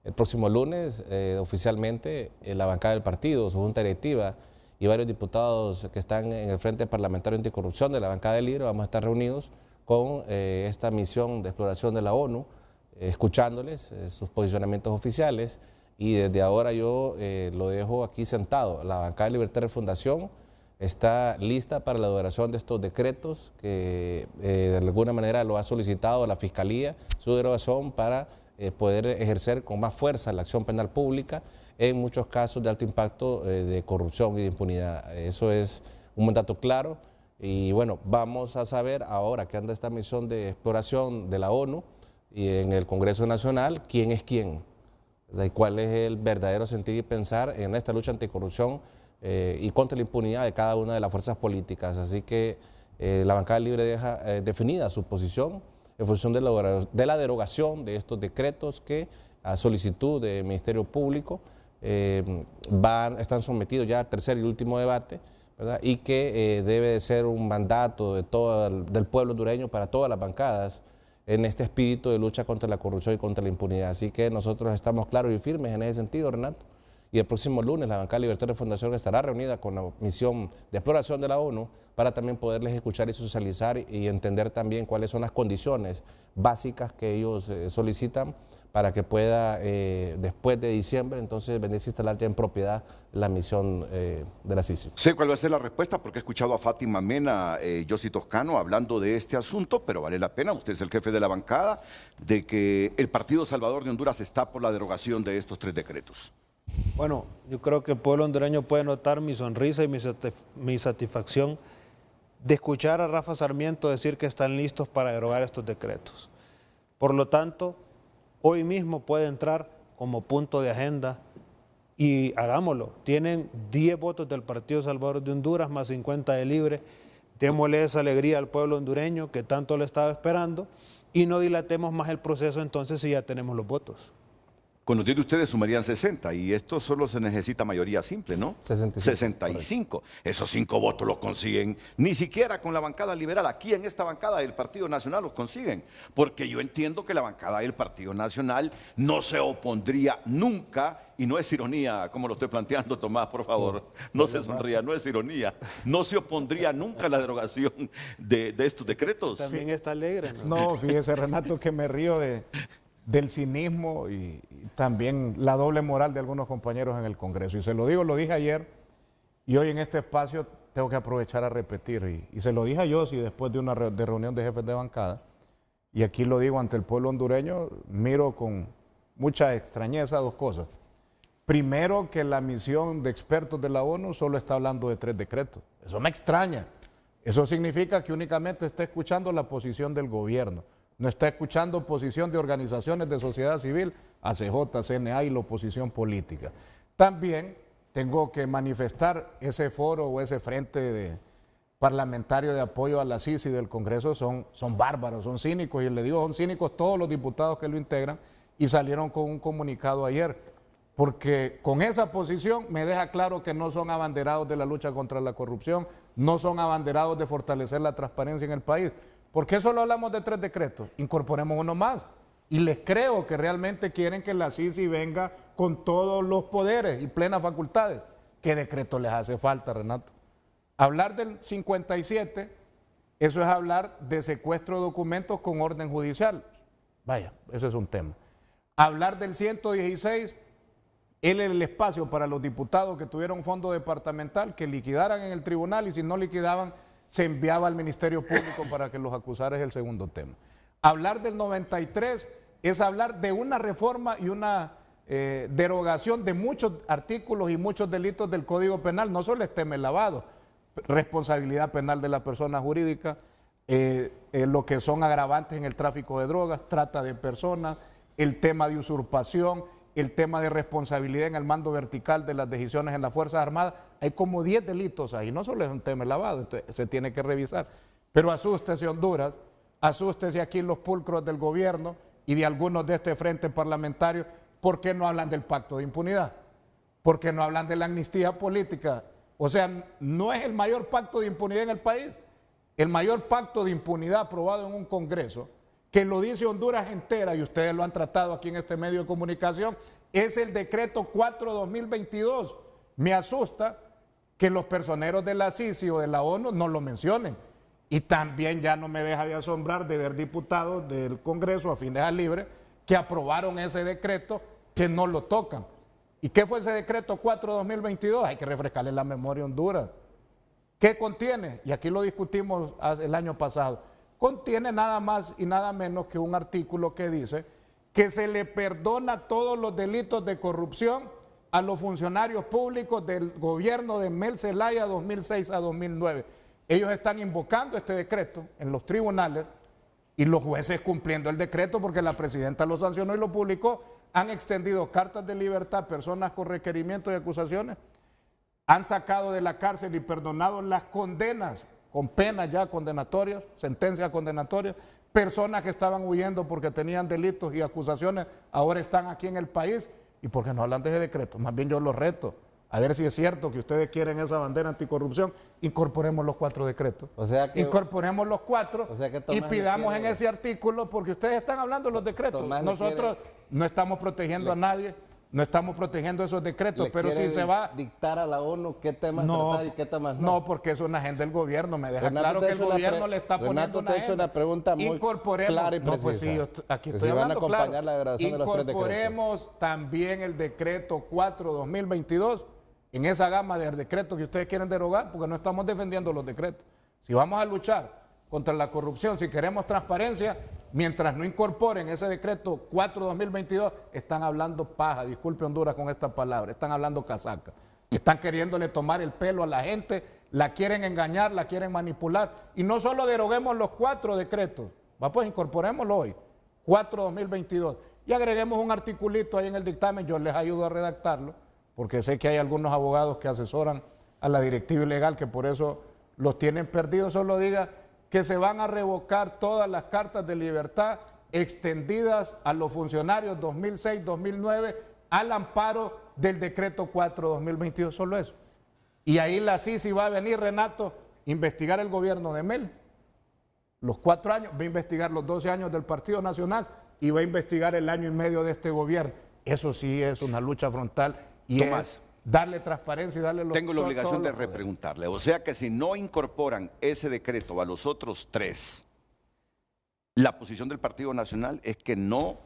El próximo lunes, oficialmente, la bancada del partido, su junta directiva y varios diputados que están en el Frente Parlamentario Anticorrupción de la bancada del Libre, vamos a estar reunidos con esta misión de exploración de la ONU, escuchándoles sus posicionamientos oficiales, y desde ahora yo lo dejo aquí sentado. La bancada de Libertad y Refundación está lista para la derogación de estos decretos que de alguna manera lo ha solicitado la Fiscalía, su derogación para poder ejercer con más fuerza la acción penal pública en muchos casos de alto impacto de corrupción y de impunidad. Eso es un mandato claro y bueno, vamos a saber ahora que anda esta misión de exploración de la ONU y en el Congreso Nacional quién es quién. ¿verdad? Y cuál es el verdadero sentir y pensar en esta lucha anticorrupción y contra la impunidad de cada una de las fuerzas políticas. Así que la bancada libre deja definida su posición en función de la derogación de estos decretos que, a solicitud del Ministerio Público, están sometidos ya al tercer y último debate, ¿verdad? Y que debe de ser un mandato del pueblo hondureño para todas las bancadas en este espíritu de lucha contra la corrupción y contra la impunidad. Así que nosotros estamos claros y firmes en ese sentido, Renato. Y el próximo lunes la Bancada Libertad de Fundación estará reunida con la misión de exploración de la ONU para también poderles escuchar y socializar y entender también cuáles son las condiciones básicas que ellos solicitan para que pueda, después de diciembre, entonces venirse a instalar ya en propiedad la misión de la CICI. Sé cuál va a ser la respuesta porque he escuchado a Fátima Mena, Yossi Toscano, hablando de este asunto, pero vale la pena, usted es el jefe de la bancada, de que el Partido Salvador de Honduras está por la derogación de estos 3 decretos. Bueno, yo creo que el pueblo hondureño puede notar mi sonrisa y mi satisfacción de escuchar a Rafa Sarmiento decir que están listos para derogar estos decretos. Por lo tanto, hoy mismo puede entrar como punto de agenda y hagámoslo. Tienen 10 votos del Partido Salvador de Honduras más 50 de Libre. Démosle esa alegría al pueblo hondureño que tanto lo estaba esperando y no dilatemos más el proceso entonces si ya tenemos los votos. Con los 10 de ustedes sumarían 60 y esto solo se necesita mayoría simple, ¿no? 65. Esos 5 votos los consiguen ni siquiera con la bancada liberal. Aquí en esta bancada del Partido Nacional los consiguen. Porque yo entiendo que la bancada del Partido Nacional no se opondría nunca, y no es ironía como lo estoy planteando, Tomás, por favor, no se sonría, no es ironía, no se opondría nunca a la derogación de estos decretos. También está alegre, ¿no? No, fíjese, Renato, que me río del cinismo y también la doble moral de algunos compañeros en el Congreso. Y se lo digo, lo dije ayer y hoy en este espacio tengo que aprovechar a repetir. Y se lo dije a Yossi después de una reunión de jefes de bancada. Y aquí lo digo ante el pueblo hondureño, miro con mucha extrañeza 2 cosas. Primero, que la misión de expertos de la ONU solo está hablando de 3 decretos. Eso me extraña. Eso significa que únicamente está escuchando la posición del gobierno. No está escuchando posición de organizaciones de sociedad civil, ACJ, CNA y la oposición política. También tengo que manifestar ese foro o ese frente parlamentario de apoyo a la CICI del Congreso son bárbaros, son cínicos, y le digo, son cínicos todos los diputados que lo integran, y salieron con un comunicado ayer, porque con esa posición me deja claro que no son abanderados de la lucha contra la corrupción, no son abanderados de fortalecer la transparencia en el país. ¿Por qué solo hablamos de 3 decretos? Incorporemos uno más. Y les creo que realmente quieren que la CICI venga con todos los poderes y plenas facultades. ¿Qué decreto les hace falta, Renato? Hablar del 57, eso es hablar de secuestro de documentos con orden judicial. Vaya, ese es un tema. Hablar del 116, el espacio para los diputados que tuvieron fondo departamental, que liquidaran en el tribunal, y si no liquidaban, se enviaba al Ministerio Público para que los acusara, es el segundo tema. Hablar del 93 es hablar de una reforma y una derogación de muchos artículos y muchos delitos del Código Penal, no solo el tema lavado, responsabilidad penal de la persona jurídica, lo que son agravantes en el tráfico de drogas, trata de personas, el tema de usurpación, el tema de responsabilidad en el mando vertical de las decisiones en las Fuerzas Armadas. Hay como 10 delitos ahí, no solo es un tema de lavado, se tiene que revisar. Pero asústese Honduras, asústese aquí los pulcros del gobierno y de algunos de este frente parlamentario, ¿por qué no hablan del pacto de impunidad? ¿Por qué no hablan de la amnistía política? O sea, no es el mayor pacto de impunidad en el país. El mayor pacto de impunidad aprobado en un Congreso, que lo dice Honduras entera, y ustedes lo han tratado aquí en este medio de comunicación, es el decreto 4/2022. Me asusta que los personeros de la CICI o de la ONU no lo mencionen. Y también ya no me deja de asombrar de ver diputados del Congreso afines al libre que aprobaron ese decreto que no lo tocan. ¿Y qué fue ese decreto 4/2022? Hay que refrescarle la memoria a Honduras. ¿Qué contiene? Y aquí lo discutimos el año pasado. Contiene nada más y nada menos que un artículo que dice que se le perdona todos los delitos de corrupción a los funcionarios públicos del gobierno de Mel Zelaya 2006 a 2009. Ellos están invocando este decreto en los tribunales y los jueces cumpliendo el decreto porque la presidenta lo sancionó y lo publicó. han extendido cartas de libertad, personas con requerimientos y acusaciones, han sacado de la cárcel y perdonado las condenas, con penas ya condenatorias, sentencias condenatorias, personas que estaban huyendo porque tenían delitos y acusaciones, ahora están aquí en el país. ¿Y por qué no hablan de ese decreto? Más bien yo los reto, a ver si es cierto que ustedes quieren esa bandera anticorrupción, incorporemos los 4 decretos. O sea que, incorporemos los 4 o sea que y pidamos en ese artículo, porque ustedes están hablando de los decretos. Nosotros no estamos protegiendo a nadie, no estamos protegiendo esos decretos, pero si se va... dictar a la ONU qué temas tratar y qué temas no. No, porque es una agenda del gobierno, me deja claro que el gobierno le está poniendo una agenda. Una pregunta muy clara y precisa. No, pues sí, aquí estoy hablando claro. Incorporemos también el decreto 4/2022 en esa gama de decretos que ustedes quieren derogar, porque no estamos defendiendo los decretos. Si vamos a luchar contra la corrupción, si queremos transparencia, mientras no incorporen ese decreto 4/2022, están hablando paja, disculpe Honduras con esta palabra, están hablando casaca. Están queriéndole tomar el pelo a la gente, la quieren engañar, la quieren manipular. Y no solo deroguemos los 4 decretos, pues incorporémoslo hoy, 4/2022, y agreguemos un articulito ahí en el dictamen, yo les ayudo a redactarlo, porque sé que hay algunos abogados que asesoran a la directiva ilegal, que por eso los tienen perdidos. Solo diga que se van a revocar todas las cartas de libertad extendidas a los funcionarios 2006-2009 al amparo del decreto 4/2022, solo eso. Y ahí la CICI va a venir, Renato, investigar el gobierno de Mel, los 4 años, va a investigar los 12 años del Partido Nacional y va a investigar el año y medio de este gobierno. Eso sí es una lucha frontal y Tomás, es darle transparencia y darle los... Tengo la obligación de repreguntarle. O sea que si no incorporan ese decreto a los otros 3, la posición del Partido Nacional es que no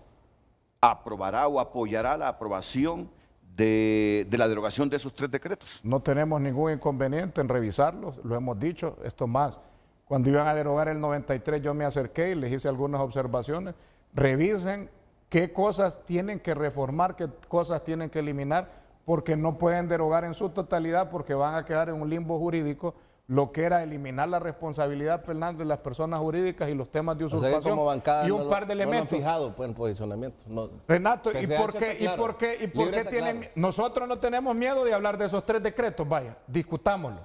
aprobará o apoyará la aprobación de la derogación de esos 3 decretos. No tenemos ningún inconveniente en revisarlos, lo hemos dicho, esto más. Cuando iban a derogar el 93 yo me acerqué y les hice algunas observaciones. Revisen qué cosas tienen que reformar, qué cosas tienen que eliminar, porque no pueden derogar en su totalidad, porque van a quedar en un limbo jurídico lo que era eliminar la responsabilidad penal de las personas jurídicas y los temas de usurpación, o sea, como bancada y un par de elementos. No lo han fijado pues, en posicionamiento. No, Renato, ¿y por qué tienen? Claro. Nosotros no tenemos miedo de hablar de esos 3 decretos, vaya, discutámoslo,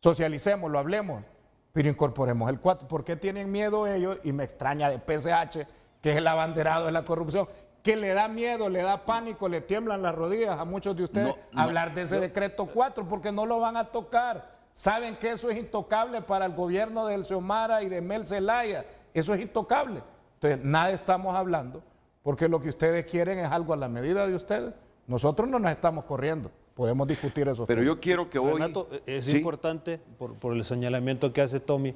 socialicémoslo, hablemos, pero incorporemos el 4. ¿Por qué tienen miedo ellos? Y me extraña de PSH, que es el abanderado de la corrupción, que le da miedo, le da pánico, le tiemblan las rodillas a muchos de ustedes hablar de ese decreto 4, porque no lo van a tocar. Saben que eso es intocable para el gobierno de Xiomara y de Mel Zelaya, eso es intocable. Entonces, nada estamos hablando, porque lo que ustedes quieren es algo a la medida de ustedes. Nosotros no nos estamos corriendo, podemos discutir eso. Pero yo quiero que hoy... Renato, es importante, por el señalamiento que hace Tommy,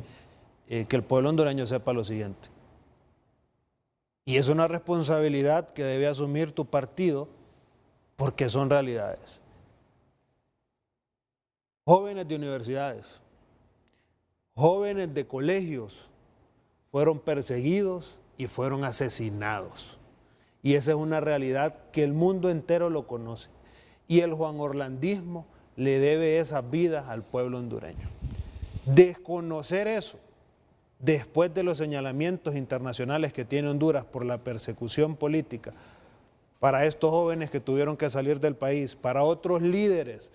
que el pueblo hondureño sepa lo siguiente. Y es una responsabilidad que debe asumir tu partido porque son realidades. Jóvenes de universidades, jóvenes de colegios fueron perseguidos y fueron asesinados. Y esa es una realidad que el mundo entero lo conoce. Y el juanorlandismo le debe esas vidas al pueblo hondureño. Desconocer eso, después de los señalamientos internacionales que tiene Honduras por la persecución política, para estos jóvenes que tuvieron que salir del país, para otros líderes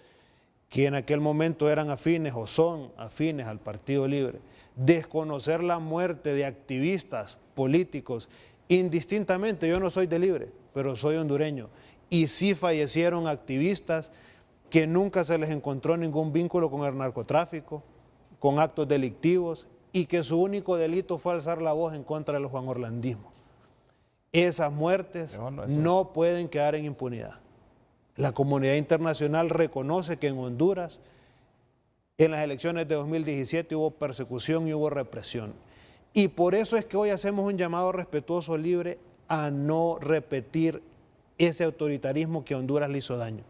que en aquel momento eran afines o son afines al Partido Libre, desconocer la muerte de activistas políticos, indistintamente, yo no soy de Libre, pero soy hondureño, y sí fallecieron activistas que nunca se les encontró ningún vínculo con el narcotráfico, con actos delictivos, y que su único delito fue alzar la voz en contra del juanorlandismo. Esas muertes no pueden quedar en impunidad. La comunidad internacional reconoce que en Honduras, en las elecciones de 2017 hubo persecución y hubo represión. Y por eso es que hoy hacemos un llamado respetuoso, libre, a no repetir ese autoritarismo que a Honduras le hizo daño.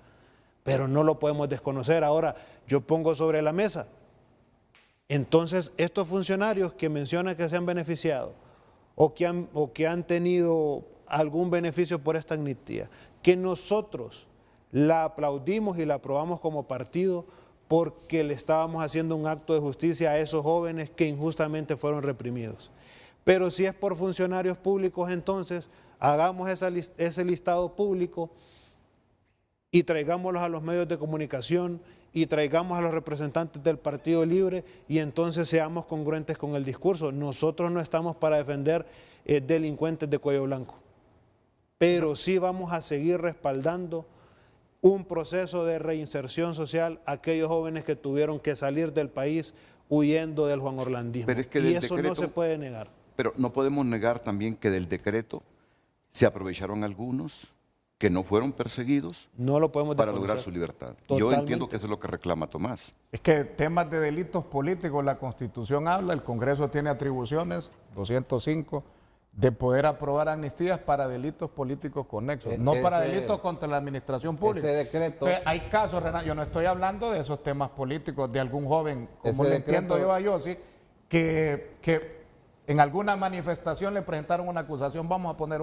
Pero no lo podemos desconocer. Ahora, yo pongo sobre la mesa. Entonces, estos funcionarios que mencionan que se han beneficiado o que han tenido algún beneficio por esta amnistía, que nosotros la aplaudimos y la aprobamos como partido porque le estábamos haciendo un acto de justicia a esos jóvenes que injustamente fueron reprimidos. Pero si es por funcionarios públicos, entonces hagamos ese listado público y traigámoslos a los medios de comunicación y traigamos a los representantes del Partido Libre y entonces seamos congruentes con el discurso. Nosotros no estamos para defender delincuentes de cuello blanco, pero sí vamos a seguir respaldando un proceso de reinserción social a aquellos jóvenes que tuvieron que salir del país huyendo del Juan Orlandismo. Pero es que y del eso decreto, no se puede negar. Pero no podemos negar también que del decreto se aprovecharon algunos que no fueron perseguidos no lo podemos para desconocer. lograr su libertad. Totalmente. Yo entiendo que eso es lo que reclama Tomás. Es que temas de delitos políticos, la Constitución habla, el Congreso tiene atribuciones, 205, de poder aprobar amnistías para delitos políticos conexos, no para delitos contra la administración pública. Ese decreto... Entonces, hay casos, Renato, yo no estoy hablando de esos temas políticos, de algún joven, como Ese le decreto... entiendo yo a Yossi, que en alguna manifestación le presentaron una acusación, vamos a poner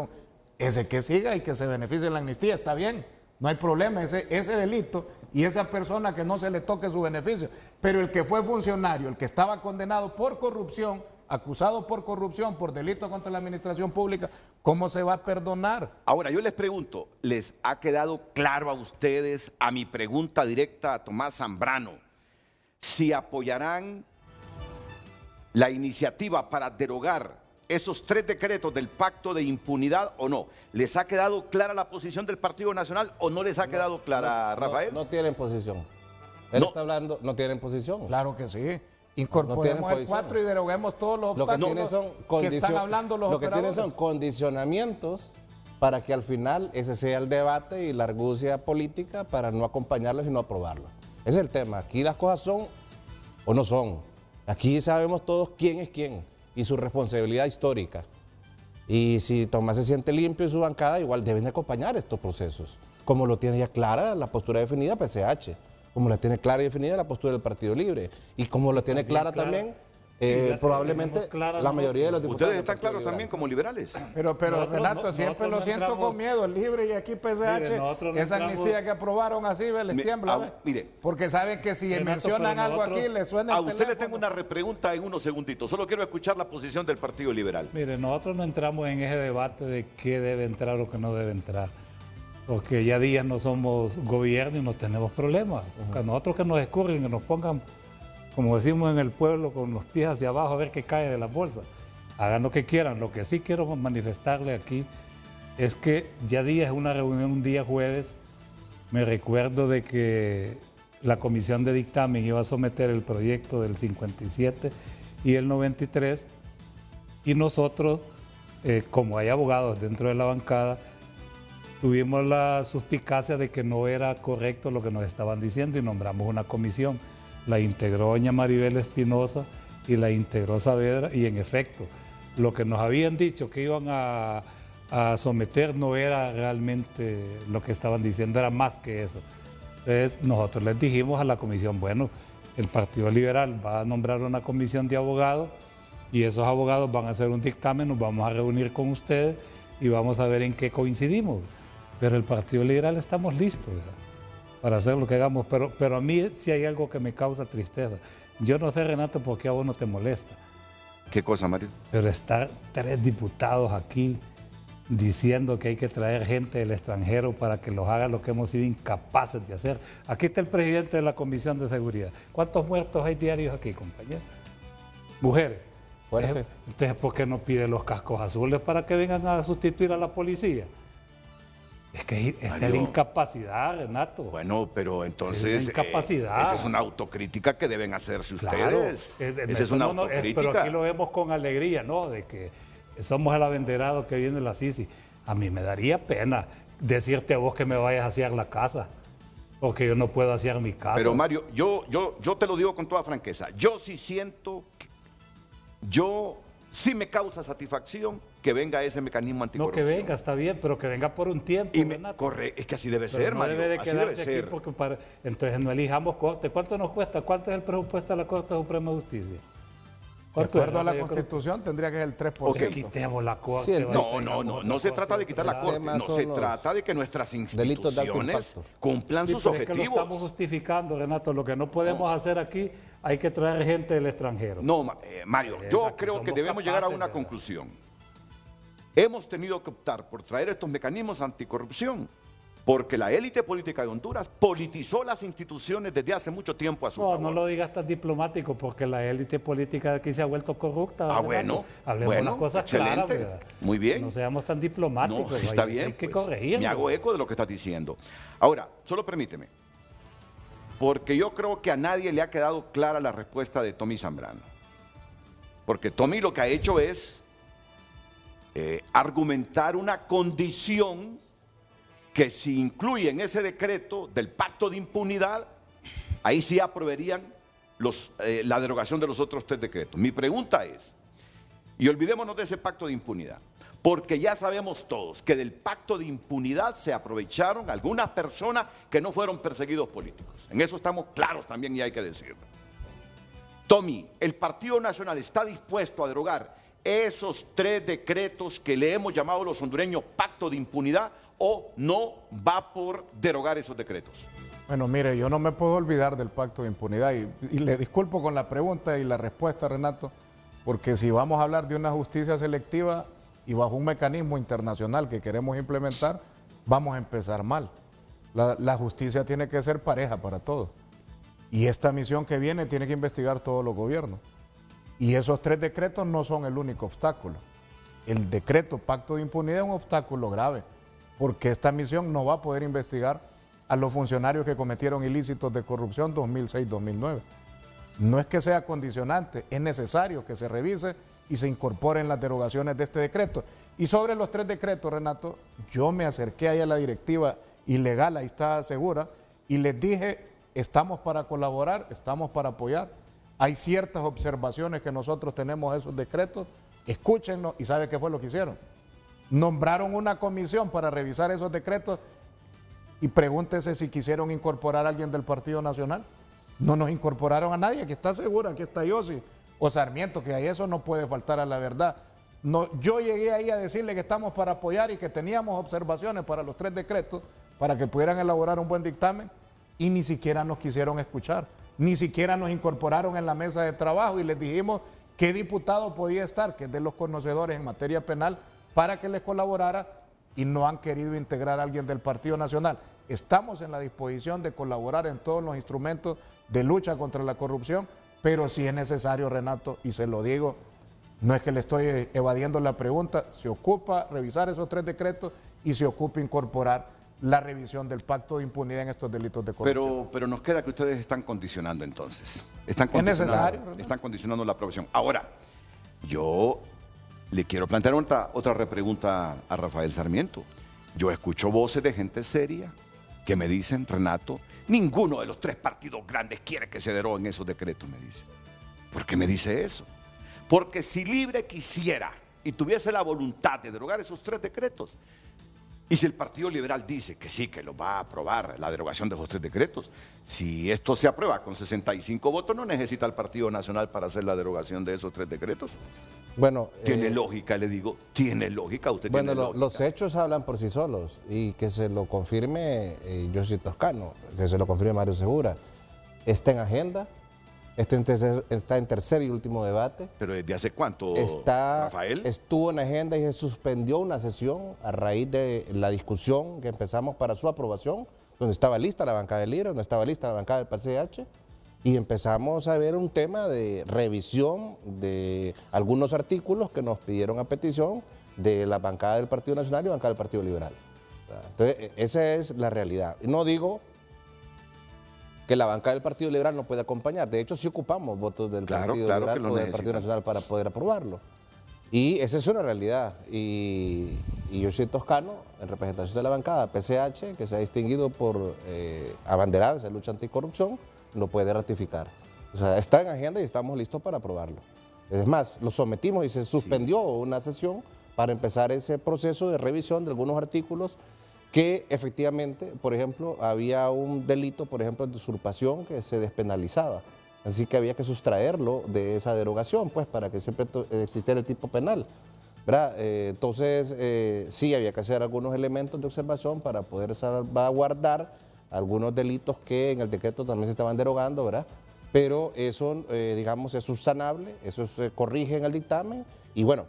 ese que siga y que se beneficie de la amnistía, está bien, no hay problema, ese delito y esa persona que no se le toque su beneficio, pero el que fue funcionario, el que estaba condenado por corrupción, acusado por corrupción, por delito contra la administración pública, ¿cómo se va a perdonar? Ahora, yo les pregunto, ¿les ha quedado claro a ustedes, a mi pregunta directa a Tomás Zambrano, si apoyarán la iniciativa para derogar esos 3 decretos del pacto de impunidad o no? ¿Les ha quedado clara la posición del Partido Nacional o no les ha quedado clara, Rafael? No tienen posición. Él está hablando, no tienen posición. Claro que sí. Incorporemos el 4 y deroguemos todos los obstáculos que están hablando los operadores. Lo que tienen son condicionamientos para que al final ese sea el debate y la argucia política para no acompañarlos y no aprobarlos. Ese es el tema. Aquí las cosas son o no son. Aquí sabemos todos quién es quién y su responsabilidad histórica. Y si Tomás se siente limpio y su bancada, igual deben de acompañar estos procesos, como lo tiene ya clara la postura definida PCH, como la tiene clara y definida la postura del Partido Libre, y como lo tiene clara también probablemente la mayoría de los diputados. Ustedes están claros también como liberales. Pero Renato, siempre lo siento con miedo, el Libre y aquí PCH, esa amnistía que aprobaron así, les tiembla. Mire, porque saben que si mencionan algo aquí, les suena a usted le tengo una repregunta en unos segunditos. Solo quiero escuchar la posición del Partido Liberal. Mire, nosotros no entramos en ese debate de qué debe entrar o qué no debe entrar. Porque ya días no somos gobierno y no tenemos problemas. A nosotros que nos escurren, que nos pongan, como decimos en el pueblo, con los pies hacia abajo a ver qué cae de la bolsa. Hagan lo que quieran. Lo que sí quiero manifestarle aquí es que ya día es una reunión un día jueves. Me recuerdo de que la comisión de dictamen iba a someter el proyecto del 57 y el 93 y nosotros, como hay abogados dentro de la bancada, tuvimos la suspicacia de que no era correcto lo que nos estaban diciendo y nombramos una comisión. La integró doña Maribel Espinosa y la integró Saavedra y en efecto, lo que nos habían dicho que iban a someter no era realmente lo que estaban diciendo, era más que eso. Entonces nosotros les dijimos a la comisión, bueno, el Partido Liberal va a nombrar una comisión de abogados y esos abogados van a hacer un dictamen, nos vamos a reunir con ustedes y vamos a ver en qué coincidimos. Pero el Partido Liberal estamos listos, ¿verdad?, para hacer lo que hagamos, pero a mí sí hay algo que me causa tristeza. Yo no sé, Renato, por qué a vos no te molesta. ¿Qué cosa, Mario? Pero estar 3 diputados aquí diciendo que hay que traer gente del extranjero para que los haga lo que hemos sido incapaces de hacer. Aquí está el presidente de la Comisión de Seguridad. ¿Cuántos muertos hay diarios aquí, compañero? Mujeres. Fuerte. Entonces, ¿por qué no pide los cascos azules para que vengan a sustituir a la policía? Es que esta es la incapacidad, Renato. Bueno, pero entonces incapacidad. Esa es una autocrítica que deben hacerse claro, ustedes. Esa es una autocrítica. Pero aquí lo vemos con alegría, ¿no? De que somos el abanderado que viene la Sisi. A mí me daría pena decirte a vos que me vayas a hacer la casa, porque yo no puedo hacer mi casa. Pero Mario, yo te lo digo con toda franqueza. Yo sí siento, sí me causa satisfacción que venga ese mecanismo anticorrupción. No, que venga, está bien, pero que venga por un tiempo. Corre, es que así debe ser, no Mario. Debe de así debe quedarse ser. Aquí porque entonces no elijamos corte. ¿Cuánto nos cuesta? ¿Cuánto es el presupuesto de la Corte Suprema de Justicia? De acuerdo a la Constitución tendría que ser el 3%. Que quitemos la Corte. Sí, no se trata de quitar la Corte, no se trata de que nuestras instituciones cumplan sus objetivos. Es que lo estamos justificando, Renato. Lo que no podemos hacer aquí, hay que traer gente del extranjero. No, Mario, yo creo que debemos llegar a una conclusión. hemos tenido que optar por traer estos mecanismos anticorrupción, porque la élite política de Honduras politizó las instituciones desde hace mucho tiempo a su favor. No lo digas tan diplomático, porque la élite política de aquí se ha vuelto corrupta. Ah, bueno. Hablemos las cosas excelente. claras, ¿verdad? Muy bien. No seamos tan diplomáticos. No, está hay bien. que Pues, corregirlo. me hago eco de lo que estás diciendo. Ahora, solo permíteme, porque yo creo que a nadie le ha quedado clara la respuesta de Tommy Zambrano. Porque Tommy lo que ha hecho es argumentar una condición que si incluye en ese decreto del pacto de impunidad, ahí sí aprobarían la derogación de los otros 3 decretos. Mi pregunta es, y olvidémonos de ese pacto de impunidad, porque ya sabemos todos que del pacto de impunidad se aprovecharon algunas personas que no fueron perseguidos políticos. En eso estamos claros también y hay que decirlo. Tommy, ¿el Partido Nacional está dispuesto a derogar esos 3 decretos que le hemos llamado los hondureños pacto de impunidad o no va por derogar esos decretos? Bueno, mire, yo no me puedo olvidar del pacto de impunidad y le disculpo con la pregunta y la respuesta, Renato, porque si vamos a hablar de una justicia selectiva y bajo un mecanismo internacional que queremos implementar, vamos a empezar mal. La justicia tiene que ser pareja para todos. Y esta misión que viene tiene que investigar todos los gobiernos. Y esos 3 decretos no son el único obstáculo. El decreto pacto de impunidad es un obstáculo grave, porque esta misión no va a poder investigar a los funcionarios que cometieron ilícitos de corrupción 2006-2009. No es que sea condicionante, es necesario que se revise y se incorporen las derogaciones de este decreto. Y sobre los 3 decretos, Renato, yo me acerqué ahí a la directiva ilegal, ahí está segura, y les dije, estamos para colaborar, estamos para apoyar. Hay ciertas observaciones que nosotros tenemos a esos decretos, escúchenlo y ¿sabe qué fue lo que hicieron? Nombraron una comisión para revisar esos decretos y pregúntese si quisieron incorporar a alguien del Partido Nacional. No nos incorporaron a nadie, que está segura, que está Yossi o Sarmiento, que ahí eso no puede faltar a la verdad. No, yo llegué ahí a decirle que estamos para apoyar y que teníamos observaciones para los 3 decretos para que pudieran elaborar un buen dictamen y ni siquiera nos quisieron escuchar, ni siquiera nos incorporaron en la mesa de trabajo y les dijimos qué diputado podía estar, que es de los conocedores en materia penal, para que les colaborara y no han querido integrar a alguien del Partido Nacional. Estamos en la disposición de colaborar en todos los instrumentos de lucha contra la corrupción, pero si es necesario, Renato, y se lo digo, no es que le estoy evadiendo la pregunta, se ocupa revisar esos 3 decretos y se ocupa incorporar la revisión del pacto de impunidad en estos delitos de corrupción. Pero nos queda que ustedes están condicionando entonces. Es necesario. Están condicionando la aprobación. Ahora, yo le quiero plantear otra repregunta a Rafael Sarmiento. Yo escucho voces de gente seria que me dicen, Renato, ninguno de los 3 partidos grandes quiere que se deroguen esos decretos, me dice. ¿Por qué me dice eso? Porque si Libre quisiera y tuviese la voluntad de derogar esos 3 decretos, y si el Partido Liberal dice que sí, que lo va a aprobar, la derogación de esos 3 decretos, si esto se aprueba con 65 votos, no necesita el Partido Nacional para hacer la derogación de esos 3 decretos. Bueno, tiene lógica, le digo, tiene lógica, usted bueno, tiene lógica. Los hechos hablan por sí solos y que se lo confirme Yossi Toscano, que se lo confirme Mario Segura. Está en agenda, está en tercer y último debate. ¿Pero desde hace cuánto, Rafael? Estuvo en agenda y se suspendió una sesión a raíz de la discusión que empezamos para su aprobación, donde estaba lista la bancada del Libre, donde estaba lista la bancada del PCH, y empezamos a ver un tema de revisión de algunos artículos que nos pidieron a petición de la bancada del Partido Nacional y la bancada del Partido Liberal. Entonces, esa es la realidad. No digo que la bancada del Partido Liberal no puede acompañar. De hecho, sí ocupamos votos del Partido Liberal o del Partido Nacional para poder aprobarlo. Y esa es una realidad. Y Yossi Toscano, en representación de la bancada PCH, que se ha distinguido por abanderarse en lucha anticorrupción, lo puede ratificar. O sea, está en agenda y estamos listos para aprobarlo. Es más, lo sometimos y se suspendió una sesión para empezar ese proceso de revisión de algunos artículos que efectivamente, por ejemplo, había un delito, por ejemplo, de usurpación que se despenalizaba. Así que había que sustraerlo de esa derogación, pues, para que siempre existiera el tipo penal, ¿verdad? Entonces, sí, había que hacer algunos elementos de observación para poder salvaguardar algunos delitos que en el decreto también se estaban derogando, ¿verdad? Pero eso, digamos, es subsanable, eso se corrige en el dictamen y bueno,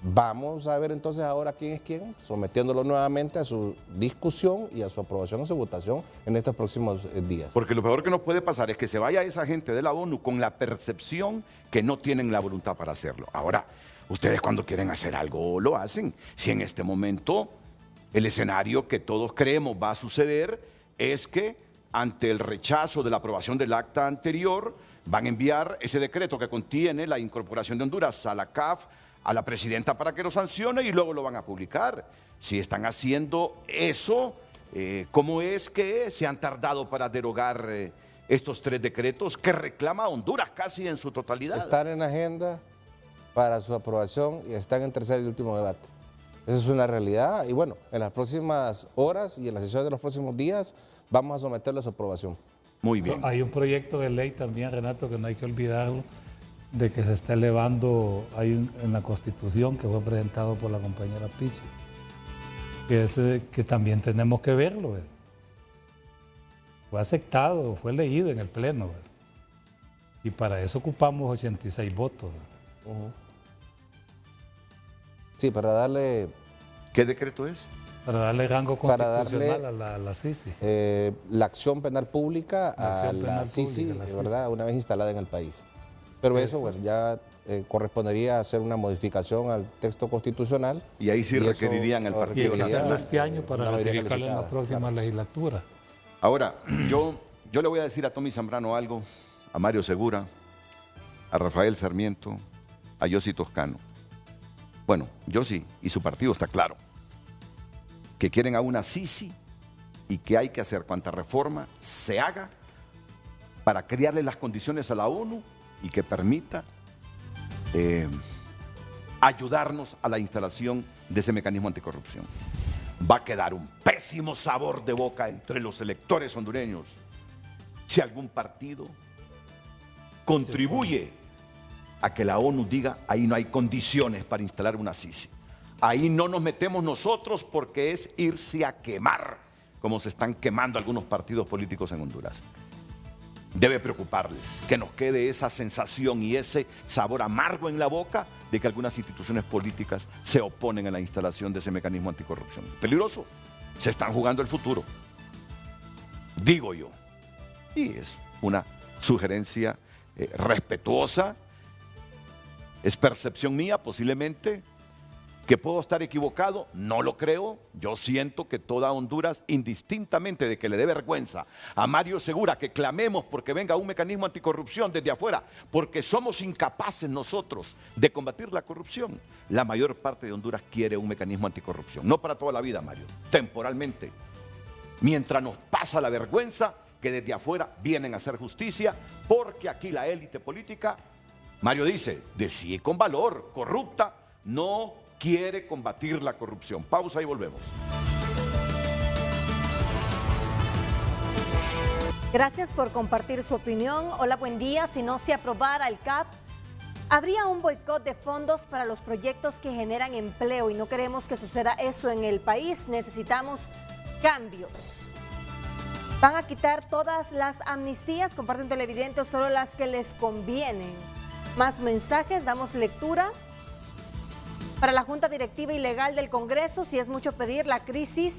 Vamos a ver entonces ahora quién es quién, sometiéndolo nuevamente a su discusión y a su aprobación, a su votación en estos próximos días. Porque lo peor que nos puede pasar es que se vaya esa gente de la ONU con la percepción que no tienen la voluntad para hacerlo. Ahora, ustedes cuando quieren hacer algo lo hacen. Si en este momento el escenario que todos creemos va a suceder es que ante el rechazo de la aprobación del acta anterior, van a enviar ese decreto que contiene la incorporación de Honduras a la CAF, a la presidenta para que lo sancione y luego lo van a publicar. Si están haciendo eso, ¿cómo es que se han tardado para derogar estos 3 decretos que reclama Honduras casi en su totalidad? Están en agenda para su aprobación y están en tercer y último debate. Esa es una realidad y bueno, en las próximas horas y en la sesión de los próximos días vamos a someterlo a su aprobación. Muy bien. Hay un proyecto de ley también, Renato, que no hay que olvidarlo, de que se está elevando, en la Constitución que fue presentado por la compañera Pichi, que también tenemos que verlo. ¿verdad? Fue aceptado, fue leído en el Pleno. ¿verdad? Y para eso ocupamos 86 votos. Sí, para darle... ¿Qué decreto es? Para darle rango constitucional a la CICI. La acción penal pública a la CICI, ¿verdad? Una vez instalada en el país. Pero eso, bueno, ya correspondería hacer una modificación al texto constitucional. Y ahí sí requerirían el Partido Nacional. Este año para ratificarlo en la próxima legislatura. Ahora, yo le voy a decir a Tommy Zambrano algo, a Mario Segura, a Rafael Sarmiento, a Yossi Toscano. Bueno, Yossi y su partido está claro, que quieren a una CICI y que hay que hacer cuanta reforma se haga para crearle las condiciones a la ONU y que permita ayudarnos a la instalación de ese mecanismo anticorrupción. Va a quedar un pésimo sabor de boca entre los electores hondureños si algún partido contribuye a que la ONU diga ahí no hay condiciones para instalar una CICI. Ahí no nos metemos nosotros porque es irse a quemar, como se están quemando algunos partidos políticos en Honduras. Debe preocuparles que nos quede esa sensación y ese sabor amargo en la boca de que algunas instituciones políticas se oponen a la instalación de ese mecanismo anticorrupción. Peligroso. Se están jugando el futuro. Digo yo. Y es una sugerencia respetuosa. Es percepción mía, posiblemente. ¿Que puedo estar equivocado? No lo creo. Yo siento que toda Honduras, indistintamente de que le dé vergüenza a Mario Segura que clamemos porque venga un mecanismo anticorrupción desde afuera, porque somos incapaces nosotros de combatir la corrupción. La mayor parte de Honduras quiere un mecanismo anticorrupción. No para toda la vida, Mario, temporalmente. Mientras nos pasa la vergüenza que desde afuera vienen a hacer justicia, porque aquí la élite política, Mario dice, decide con valor, corrupta, no quiere combatir la corrupción. Pausa y volvemos. Gracias por compartir su opinión. Hola, buen día. Si no se aprobara el CAF, habría un boicot de fondos para los proyectos que generan empleo y no queremos que suceda eso en el país. Necesitamos cambios. Van a quitar todas las amnistías, comparten televidentes, solo las que les convienen. Más mensajes, damos lectura. Para la Junta Directiva Ilegal del Congreso, si es mucho pedir, la crisis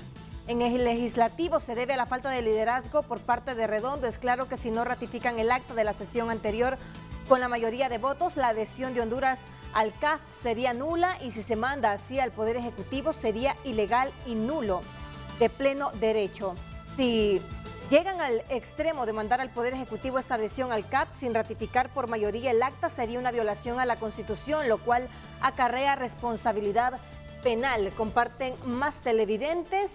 en el legislativo se debe a la falta de liderazgo por parte de Redondo. Es claro que si no ratifican el acta de la sesión anterior con la mayoría de votos, la adhesión de Honduras al CAF sería nula y si se manda así al Poder Ejecutivo sería ilegal y nulo de pleno derecho. Si llegan al extremo de mandar al Poder Ejecutivo esta adhesión al CAF sin ratificar por mayoría el acta, sería una violación a la Constitución, lo cual acarrea responsabilidad penal. Comparten más televidentes.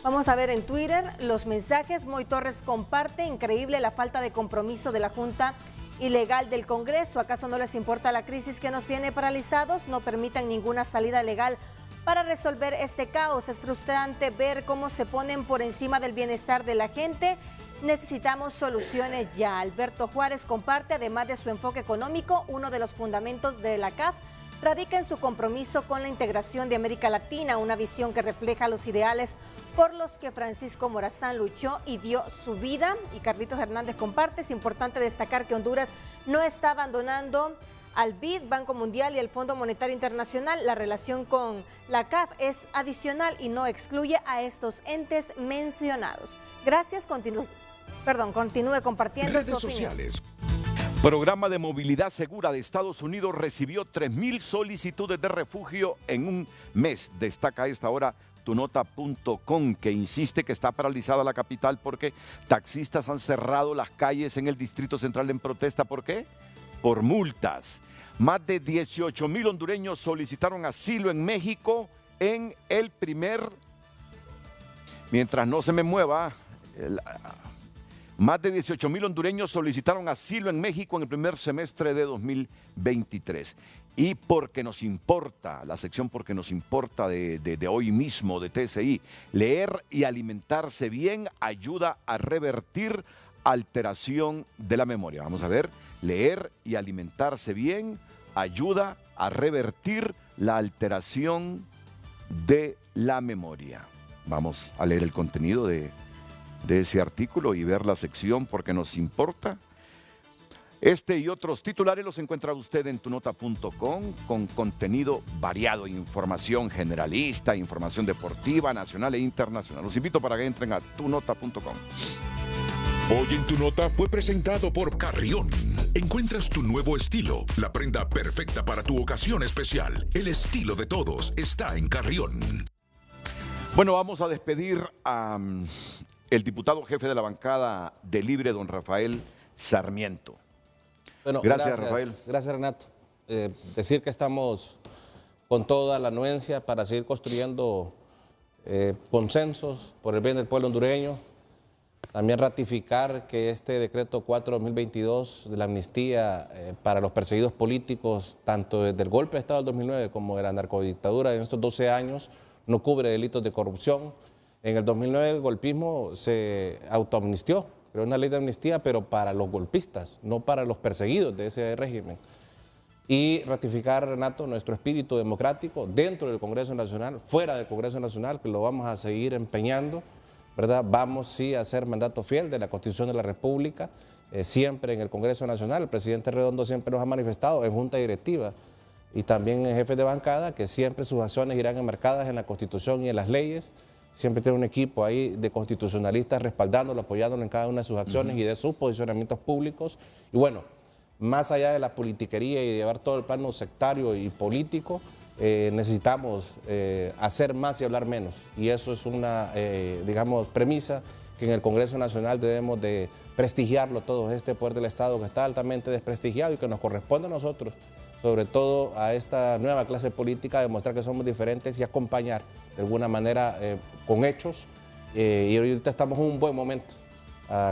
Vamos a ver en Twitter los mensajes. Moy Torres comparte, increíble la falta de compromiso de la Junta Ilegal del Congreso. ¿Acaso no les importa la crisis que nos tiene paralizados? No permitan ninguna salida legal para resolver este caos. Es frustrante ver cómo se ponen por encima del bienestar de la gente. Necesitamos soluciones ya. Alberto Juárez comparte, además de su enfoque económico, uno de los fundamentos de la CAF radica en su compromiso con la integración de América Latina, una visión que refleja los ideales por los que Francisco Morazán luchó y dio su vida. Y Carlitos Hernández comparte, es importante destacar que Honduras no está abandonando al BID, Banco Mundial y el Fondo Monetario Internacional. La relación con la CAF es adicional y no excluye a estos entes mencionados. Gracias, continúe compartiendo Redes su opinión. sociales. Programa de Movilidad Segura de Estados Unidos recibió 3,000 solicitudes de refugio en un mes. Destaca a esta hora tunota.com, que insiste que está paralizada la capital porque taxistas han cerrado las calles en el Distrito Central en protesta. ¿Por qué? Por multas. Más de 18,000 hondureños solicitaron asilo en México en el primer... Mientras no se me mueva... Más de 18,000 hondureños solicitaron asilo en México en el primer semestre de 2023. Y porque nos importa, la sección porque nos importa de hoy mismo de TSI, leer y alimentarse bien ayuda a revertir alteración de la memoria. Vamos a ver, leer y alimentarse bien ayuda a revertir la alteración de la memoria. Vamos a leer el contenido de ese artículo y ver la sección porque nos importa. Este y otros titulares los encuentra usted en tunota.com con contenido variado, información generalista, información deportiva, nacional e internacional. Los invito para que entren a tunota.com. Hoy en Tu Nota fue presentado por Carrión. Encuentras tu nuevo estilo, la prenda perfecta para tu ocasión especial. El estilo de todos está en Carrión. Bueno, vamos a despedir a el diputado jefe de la bancada de Libre, don Rafael Sarmiento. Bueno, gracias, Rafael. Gracias, Renato. Decir que estamos con toda la anuencia para seguir construyendo consensos por el bien del pueblo hondureño. También ratificar que este decreto 4/2022 de la amnistía para los perseguidos políticos, tanto desde el golpe de Estado del 2009 como de la narcodictadura en estos 12 años, no cubre delitos de corrupción. En el 2009 el golpismo se autoamnistió, creó una ley de amnistía, pero para los golpistas, no para los perseguidos de ese régimen. Y ratificar, Renato, nuestro espíritu democrático dentro del Congreso Nacional, fuera del Congreso Nacional, que lo vamos a seguir empeñando, ¿verdad? Vamos sí a ser mandato fiel de la Constitución de la República, siempre en el Congreso Nacional. El presidente Redondo siempre nos ha manifestado en junta directiva y también en jefes de bancada que siempre sus acciones irán enmarcadas en la Constitución y en las leyes. Siempre tiene un equipo ahí de constitucionalistas respaldándolo, apoyándolo en cada una de sus acciones y de sus posicionamientos públicos. Y bueno, más allá de la politiquería y de llevar todo el plano sectario y político, necesitamos hacer más y hablar menos. Y eso es una, digamos, premisa que en el Congreso Nacional debemos de prestigiarlo todo, este poder del Estado que está altamente desprestigiado y que nos corresponde a nosotros, sobre todo a esta nueva clase política, demostrar que somos diferentes y acompañar de alguna manera con hechos. Y ahorita estamos en un buen momento,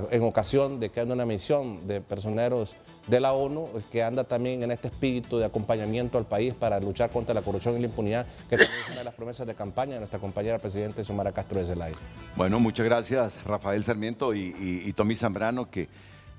en ocasión de que anda una misión de personeros de la ONU que anda también en este espíritu de acompañamiento al país para luchar contra la corrupción y la impunidad, que también es una de las promesas de campaña de nuestra compañera presidenta Xiomara Castro de Zelaya. Bueno, muchas gracias, Rafael Sarmiento y Tommy Zambrano, que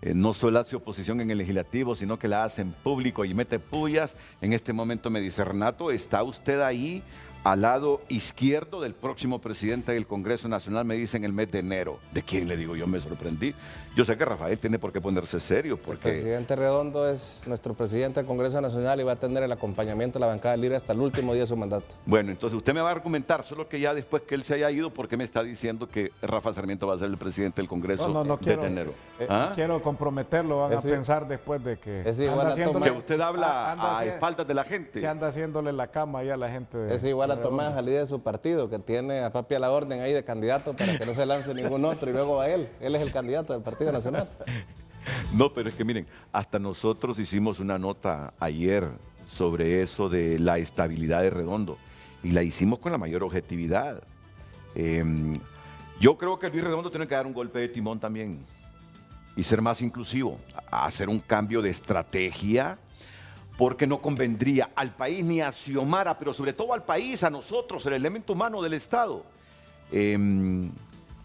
no solo hace oposición en el legislativo, sino que la hace en público y mete pullas. En este momento me dice, Renato, ¿está usted ahí al lado izquierdo del próximo presidente del Congreso Nacional? Me dice en el mes de enero. ¿De quién? Le digo, yo me sorprendí. Yo sé que Rafael tiene por qué ponerse serio. Porque... El presidente Redondo es nuestro presidente del Congreso Nacional y va a tener el acompañamiento de la bancada libre hasta el último día de su mandato. Bueno, entonces usted me va a argumentar, solo que ya después que él se haya ido, ¿por qué me está diciendo que Rafa Sarmiento va a ser el presidente del Congreso quiero, de enero? Quiero comprometerlo, van a pensar después de que... Es igual que usted habla a espaldas de la gente. Que anda haciéndole la cama ahí a la gente. Es igual a Tomás, al líder de su partido, que tiene a papi a la orden ahí de candidato para que no se lance ningún otro y luego va él. Él es el candidato del Partido Nacional. No, pero es que miren, hasta nosotros hicimos una nota ayer sobre eso de la estabilidad de Redondo y la hicimos con la mayor objetividad. Yo creo que Luis Redondo tiene que dar un golpe de timón también y ser más inclusivo, hacer un cambio de estrategia, porque no convendría al país ni a Xiomara, pero sobre todo al país, a nosotros, el elemento humano del Estado,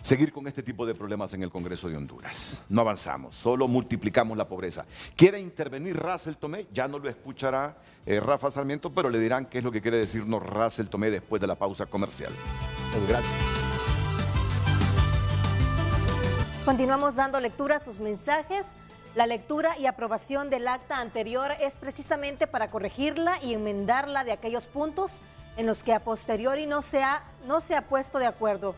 seguir con este tipo de problemas en el Congreso de Honduras. No avanzamos, solo multiplicamos la pobreza. ¿Quiere intervenir Russell Tomé? Ya no lo escuchará Rafa Sarmiento, pero le dirán qué es lo que quiere decirnos Russell Tomé después de la pausa comercial. Gracias. Continuamos dando lectura a sus mensajes. La lectura y aprobación del acta anterior es precisamente para corregirla y enmendarla de aquellos puntos en los que a posteriori no se ha puesto de acuerdo.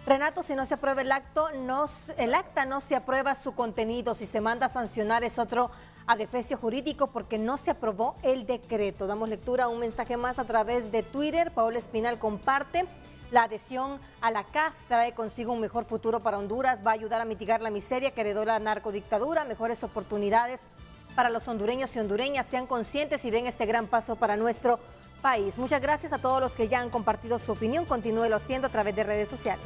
Renato, si no se aprueba el acta, no se aprueba su contenido. Si se manda a sancionar es otro adefesio jurídico porque no se aprobó el decreto. Damos lectura a un mensaje más a través de Twitter. Paola Espinal comparte: la adhesión a la CAF trae consigo un mejor futuro para Honduras, va a ayudar a mitigar la miseria que heredó la narcodictadura, mejores oportunidades para los hondureños y hondureñas. Sean conscientes y den este gran paso para nuestro país. Muchas gracias a todos los que ya han compartido su opinión. Continúelo haciendo a través de redes sociales.